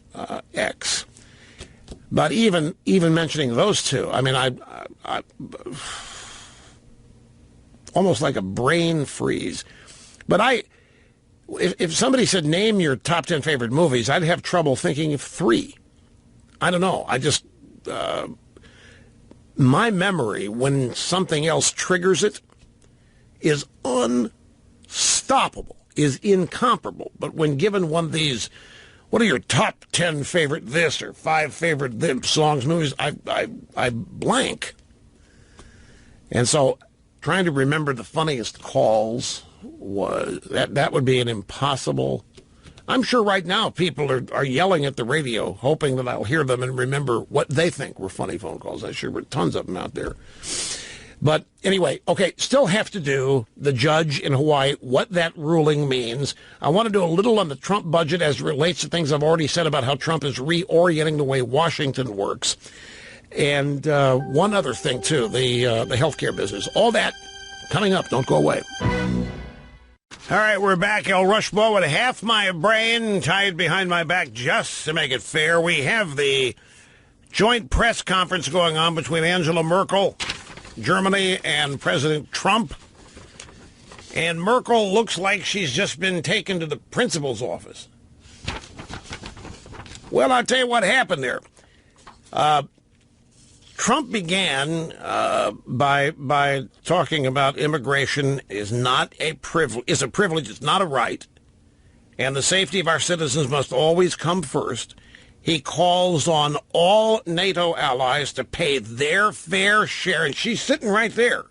X. But even mentioning those two, I almost like a brain freeze. But if somebody said, name your top 10 favorite movies, I'd have trouble thinking of 3. I don't know. My memory, when something else triggers it, is unstoppable, is incomparable. But when given one of these, what are your top 10 favorite this or 5 favorite this songs, movies, I blank. And so trying to remember the funniest calls that would be an impossible. I'm sure right now people are yelling at the radio, hoping that I'll hear them and remember what they think were funny phone calls. I'm sure there were tons of them out there. But anyway, okay, still have to do the judge in Hawaii, what that ruling means. I want to do a little on the Trump budget as it relates to things I've already said about how Trump is reorienting the way Washington works. And one other thing, too, the healthcare business. All that coming up. Don't go away. All right, we're back. El Rushbo with half my brain tied behind my back just to make it fair. We have the joint press conference going on between Angela Merkel, Germany, and President Trump. And Merkel looks like she's just been taken to the principal's office. Well, I'll tell you what happened there. Trump began by talking about immigration is a privilege, it's not a right, and the safety of our citizens must always come first. He calls on all NATO allies to pay their fair share, and she's sitting right there.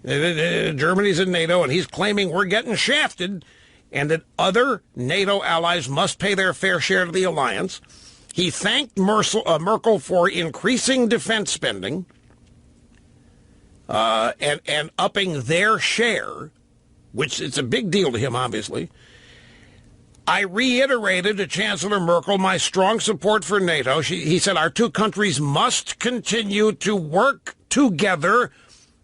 Germany's in NATO, and he's claiming we're getting shafted, and that other NATO allies must pay their fair share to the alliance. He thanked Merkel for increasing defense spending and upping their share, which it's a big deal to him, obviously. I reiterated to Chancellor Merkel my strong support for NATO. He said our two countries must continue to work together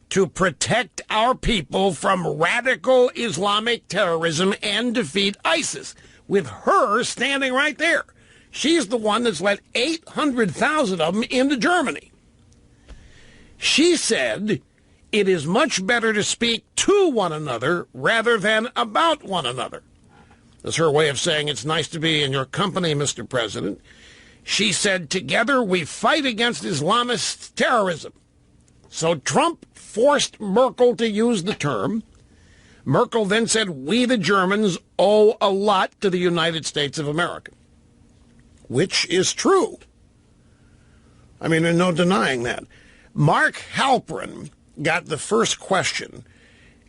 to protect our people from radical Islamic terrorism and defeat ISIS, with her standing right there. She's the one that's let 800,000 of them into Germany. She said it is much better to speak to one another rather than about one another. That's her way of saying it's nice to be in your company, Mr. President. She said, together we fight against Islamist terrorism. So Trump forced Merkel to use the term. Merkel then said, we the Germans owe a lot to the United States of America, which is true. I mean, there's no denying that. Mark Halperin got the first question,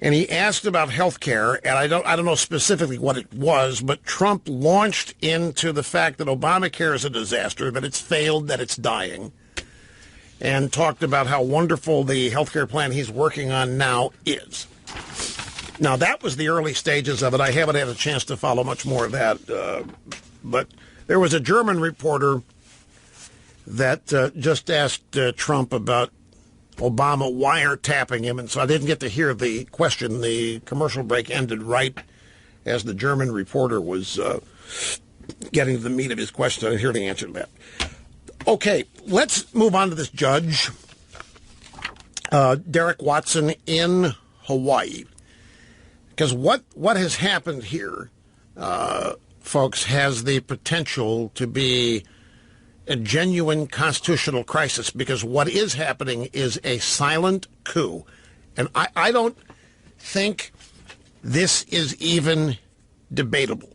and he asked about health care, and I don't know specifically what it was, but Trump launched into the fact that Obamacare is a disaster, that it's failed, that it's dying, and talked about how wonderful the health care plan he's working on now is. Now, that was the early stages of it. I haven't had a chance to follow much more of that, but there was a German reporter that just asked Trump about Obama wiretapping him, and so I didn't get to hear the question. The commercial break ended right as the German reporter was getting to the meat of his question. I didn't hear the answer to that. Okay, let's move on to this judge, Derek Watson in Hawaii. Because what has happened here, folks, has the potential to be a genuine constitutional crisis, because what is happening is a silent coup. And I don't think this is even debatable.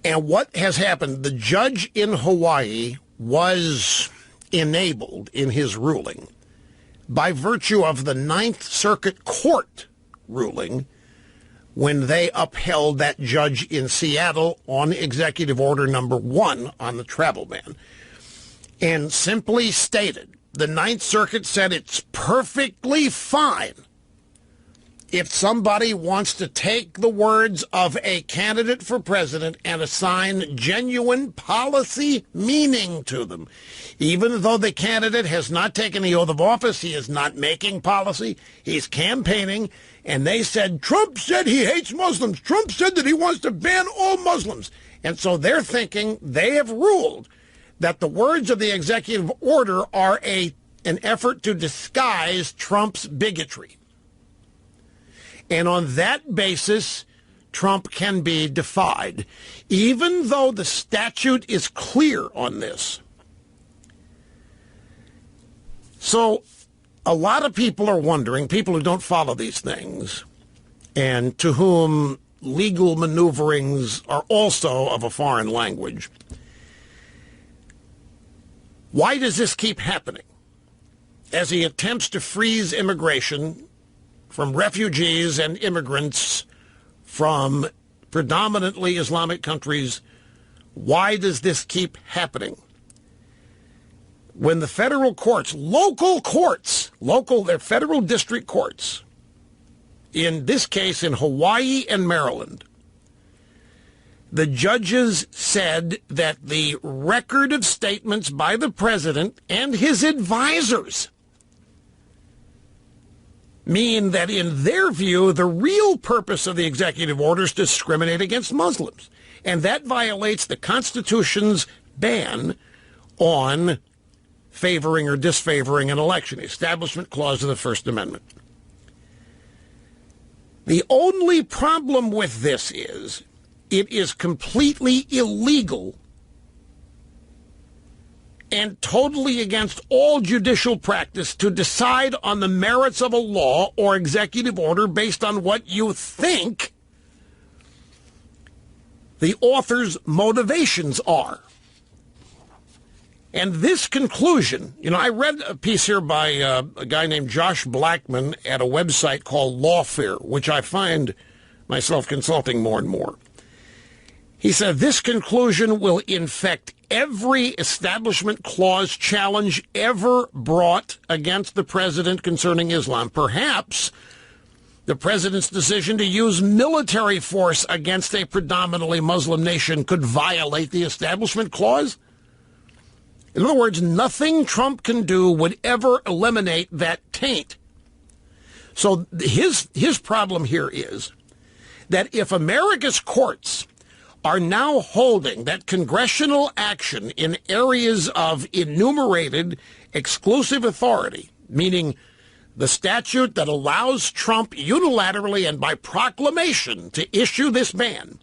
And what has happened, the judge in Hawaii was enabled in his ruling by virtue of the Ninth Circuit Court ruling when they upheld that judge in Seattle on Executive Order number 1 on the travel ban. And simply stated, the Ninth Circuit said it's perfectly fine if somebody wants to take the words of a candidate for president and assign genuine policy meaning to them. Even though the candidate has not taken the oath of office, he is not making policy, he's campaigning, and they said, Trump said he hates Muslims. Trump said that he wants to ban all Muslims. And so they're thinking, they have ruled that the words of the executive order are an effort to disguise Trump's bigotry. And on that basis, Trump can be defied, even though the statute is clear on this. So a lot of people are wondering, people who don't follow these things, and to whom legal maneuverings are also of a foreign language, why does this keep happening? As he attempts to freeze immigration from refugees and immigrants from predominantly Islamic countries, why does this keep happening? When the federal courts, they're federal district courts, in this case in Hawaii and Maryland, the judges said that the record of statements by the president and his advisors mean that, in their view, the real purpose of the executive order is to discriminate against Muslims. And that violates the Constitution's ban on favoring or disfavoring an election, Establishment Clause of the First Amendment. The only problem with this is it is completely illegal and totally against all judicial practice to decide on the merits of a law or executive order based on what you think the author's motivations are. And this conclusion, I read a piece here by a guy named Josh Blackman at a website called Lawfare, which I find myself consulting more and more. He said this conclusion will infect every Establishment Clause challenge ever brought against the president concerning Islam. Perhaps the president's decision to use military force against a predominantly Muslim nation could violate the Establishment Clause. In other words, nothing Trump can do would ever eliminate that taint. So his problem here is that if America's courts are now holding that congressional action in areas of enumerated exclusive authority, meaning the statute that allows Trump unilaterally and by proclamation to issue this ban,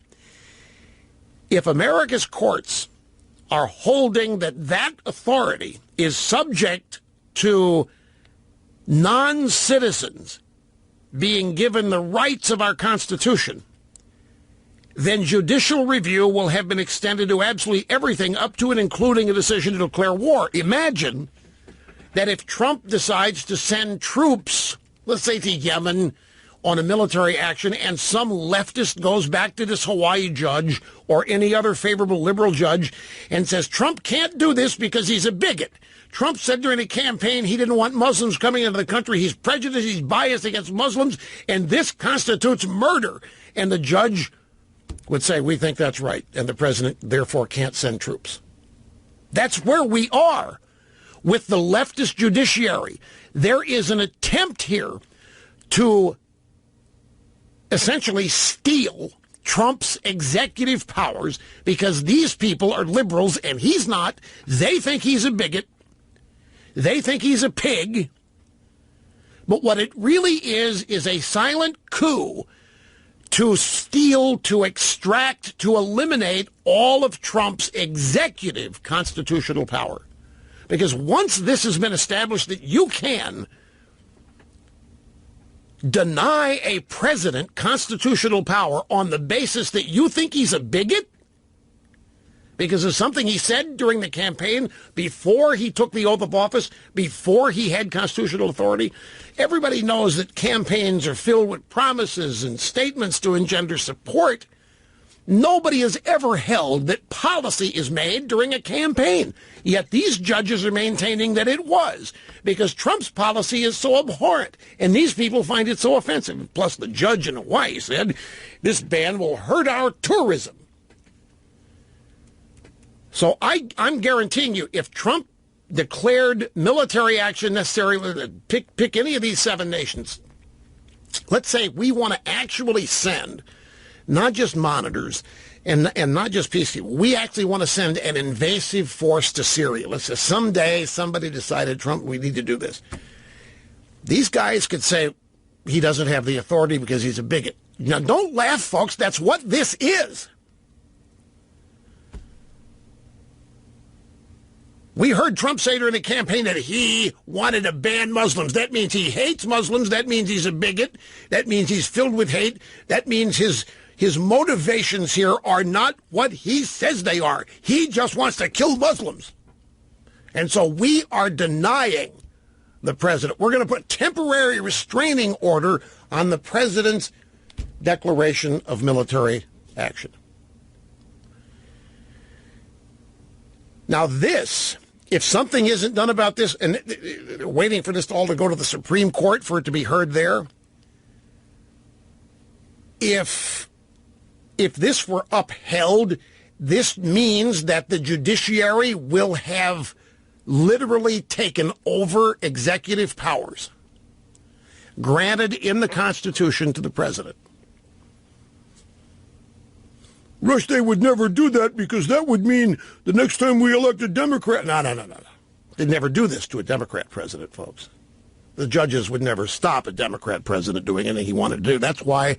if America's courts are holding that that authority is subject to non-citizens being given the rights of our Constitution, then judicial review will have been extended to absolutely everything up to and including a decision to declare war. Imagine that if Trump decides to send troops, let's say to Yemen, on a military action, and some leftist goes back to this Hawaii judge or any other favorable liberal judge and says Trump can't do this because he's a bigot. Trump said during the campaign he didn't want Muslims coming into the country. He's prejudiced, he's biased against Muslims, and this constitutes murder. And the judge would say, we think that's right, and the president therefore can't send troops. That's where we are with the leftist judiciary. There is an attempt here to essentially steal Trump's executive powers because these people are liberals and he's not. They think he's a bigot. They think he's a pig. But what it really is a silent coup to steal, to extract, to eliminate all of Trump's executive constitutional power. Because once this has been established that you can deny a president constitutional power on the basis that you think he's a bigot because of something he said during the campaign before he took the oath of office, before he had constitutional authority. Everybody knows that campaigns are filled with promises and statements to engender support. Nobody has ever held that policy is made during a campaign. Yet these judges are maintaining that it was, because Trump's policy is so abhorrent, and these people find it so offensive. Plus, the judge in Hawaii said this ban will hurt our tourism. So I'm guaranteeing you, if Trump declared military action necessary, pick any of these 7 nations, let's say we want to actually send not just monitors and not just peacekeepers. We actually want to send an invasive force to Syria. Let's say someday somebody decided, Trump, we need to do this. These guys could say he doesn't have the authority because he's a bigot. Now, don't laugh, folks. That's what this is. We heard Trump say during the campaign that he wanted to ban Muslims. That means he hates Muslims. That means he's a bigot. That means he's filled with hate. That means his motivations here are not what he says they are. He just wants to kill Muslims. And so we are denying the president. We're going to put temporary restraining order on the president's declaration of military action. Now this, if something isn't done about this, and waiting for this all to go to the Supreme Court for it to be heard there, if this were upheld, this means that the judiciary will have literally taken over executive powers granted in the Constitution to the president. Rush, they would never do that because that would mean the next time we elect a Democrat. No. They'd never do this to a Democrat president, folks. The judges would never stop a Democrat president doing anything he wanted to do. That's why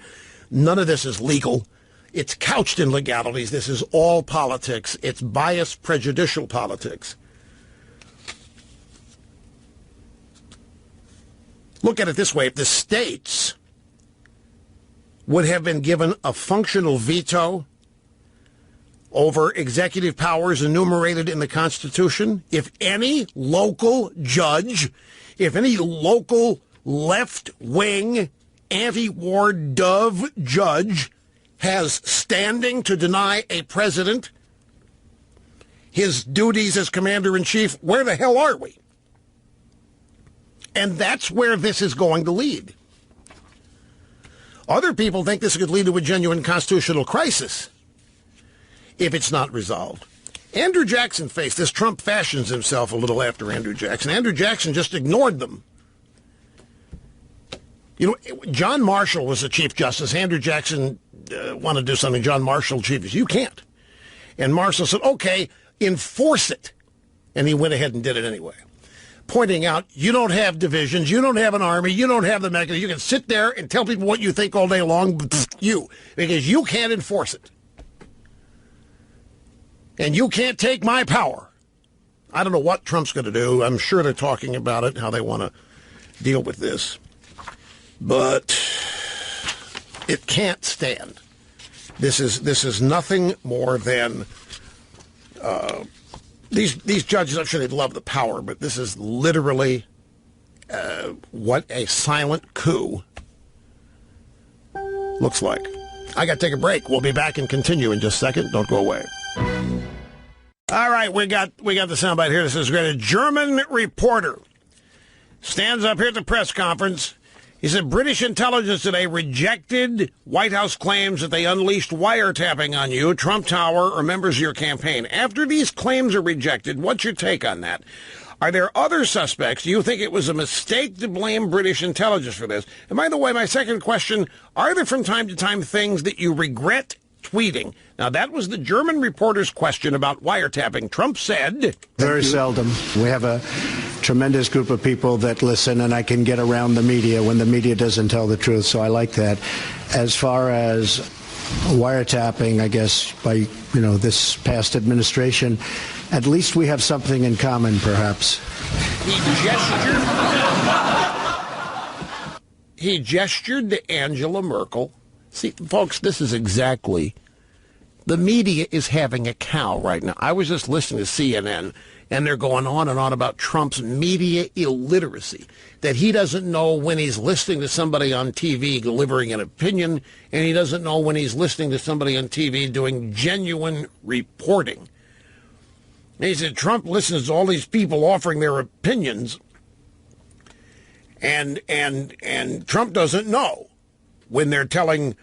none of this is legal. It's couched in legalities. This is all politics. It's biased, prejudicial politics. Look at it this way. If the states would have been given a functional veto over executive powers enumerated in the Constitution, if any local judge, if any local left-wing anti-war dove judge has standing to deny a president his duties as commander-in-chief, where the hell are we? And that's where this is going to lead. Other people think this could lead to a genuine constitutional crisis if it's not resolved. Andrew Jackson faced this. Trump fashions himself a little after Andrew Jackson. Andrew Jackson just ignored them. You know, John Marshall was the Chief Justice. Andrew Jackson wanted to do something. John Marshall, Chief Justice, you can't. And Marshall said, okay, enforce it. And he went ahead and did it anyway. Pointing out, you don't have divisions, you don't have an army, you don't have the mechanism. You can sit there and tell people what you think all day long, because you can't enforce it. And you can't take my power. I don't know what Trump's going to do. I'm sure they're talking about it, how they want to deal with this. But it can't stand. This is nothing more than these judges. I'm sure they'd love the power, but this is literally what a silent coup looks like. I got to take a break. We'll be back and continue in just a second. Don't go away. All right, we got the soundbite here. This is great. A German reporter stands up here at the press conference. He said British intelligence today rejected White House claims that they unleashed wiretapping on you, Trump Tower, or members of your campaign. After these claims are rejected, what's your take on that? Are there other suspects? Do you think it was a mistake to blame British intelligence for this? And by the way, my second question, are there from time to time things that you regret tweeting? Now, that was the German reporter's question about wiretapping. Trump said... Very seldom. We have a tremendous group of people that listen, and I can get around the media when the media doesn't tell the truth, so I like that. As far as wiretapping, I guess, by, this past administration, at least we have something in common, perhaps. He gestured to Angela Merkel. See, folks, this is exactly... The media is having a cow right now. I was just listening to CNN, and they're going on and on about Trump's media illiteracy, that he doesn't know when he's listening to somebody on TV delivering an opinion, and he doesn't know when he's listening to somebody on TV doing genuine reporting. And he said Trump listens to all these people offering their opinions, and Trump doesn't know when they're telling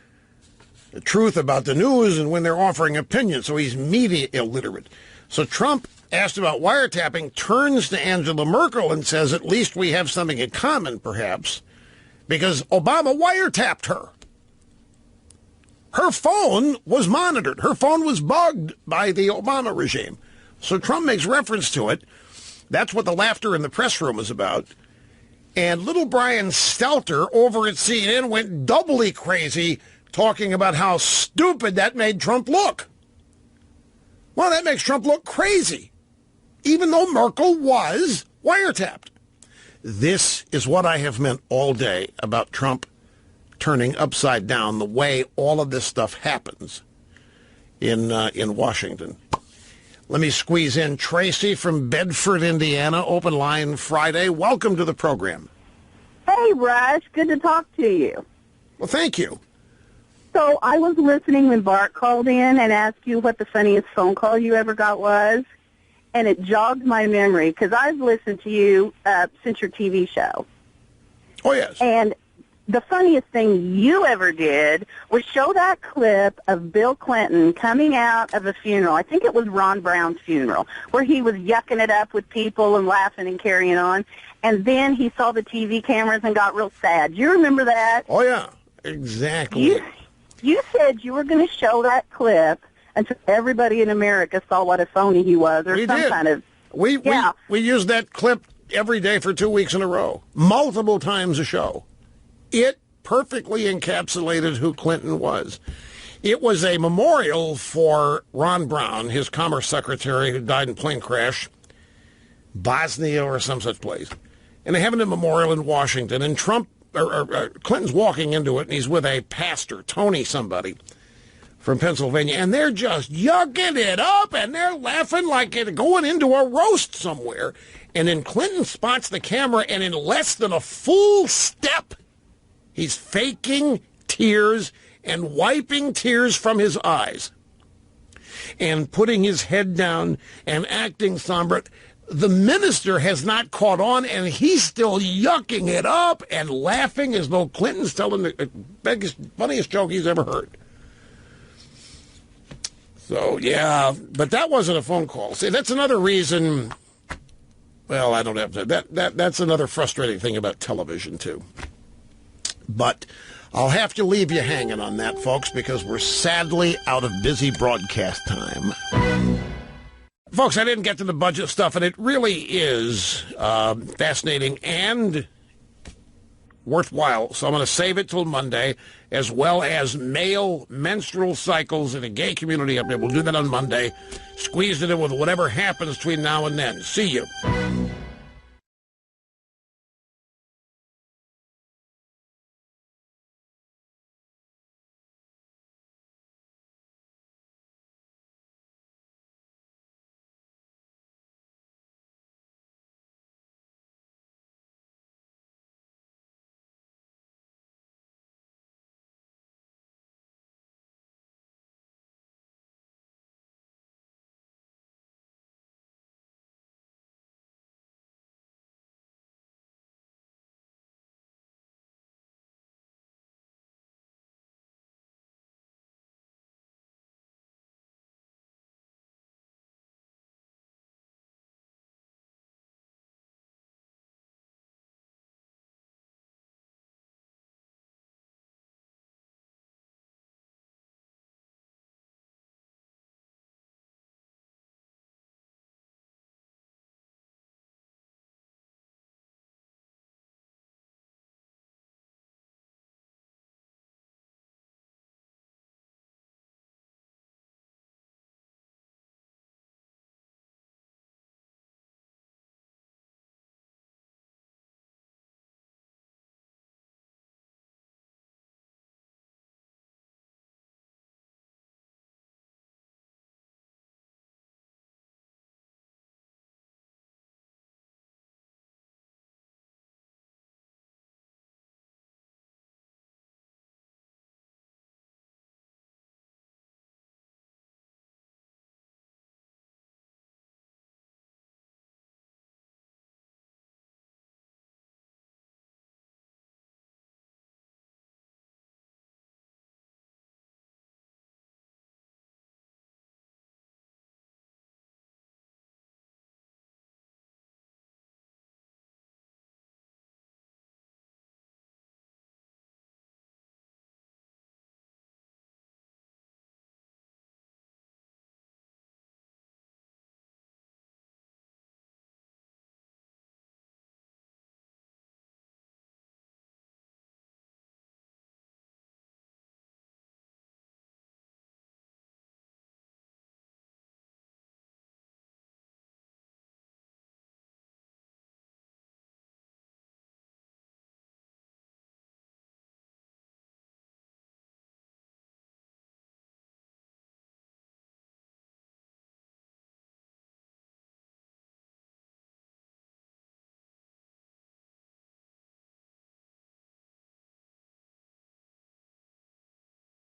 the truth about the news and when they're offering opinions. So he's media illiterate. So Trump, asked about wiretapping, turns to Angela Merkel and says, at least we have something in common, perhaps, because Obama wiretapped her. Her phone was monitored. Her phone was bugged by the Obama regime. So Trump makes reference to it. That's what the laughter in the press room was about. And little Brian Stelter over at CNN went doubly crazy, talking about how stupid that made Trump look. Well, that makes Trump look crazy, even though Merkel was wiretapped. This is what I have meant all day about Trump turning upside down the way all of this stuff happens in Washington. Let me squeeze in Tracy from Bedford, Indiana, Open Line Friday. Welcome to the program. Hey, Rush. Good to talk to you. Well, thank you. So I was listening when Bart called in and asked you what the funniest phone call you ever got was, and it jogged my memory because I've listened to you since your TV show. Oh, yes. And the funniest thing you ever did was show that clip of Bill Clinton coming out of a funeral. I think it was Ron Brown's funeral, where he was yucking it up with people and laughing and carrying on. And then he saw the TV cameras and got real sad. Do you remember that? Oh, yeah. Exactly. You said you were going to show that clip until everybody in America saw what a phony he was, or kind of... We used that clip every day for 2 weeks in a row, multiple times a show. It perfectly encapsulated who Clinton was. It was a memorial for Ron Brown, his Commerce Secretary, who died in a plane crash, Bosnia or some such place. And they have a memorial in Washington, and Clinton's walking into it, and he's with a pastor, Tony somebody, from Pennsylvania, and they're just yucking it up, and they're laughing like they're going into a roast somewhere. And then Clinton spots the camera, and in less than a full step, he's faking tears and wiping tears from his eyes and putting his head down and acting somber. The minister has not caught on, and he's still yucking it up and laughing as though Clinton's telling the biggest, funniest joke he's ever heard. So, yeah, but that wasn't a phone call. See, that's another reason. Well, I don't have to. That's another frustrating thing about television, too. But I'll have to leave you hanging on that, folks, because we're sadly out of busy broadcast time. Folks, I didn't get to the budget stuff, and it really is fascinating and worthwhile. So I'm going to save it till Monday, as well as male menstrual cycles in the gay community up there. We'll do that on Monday. Squeeze it in with whatever happens between now and then. See you.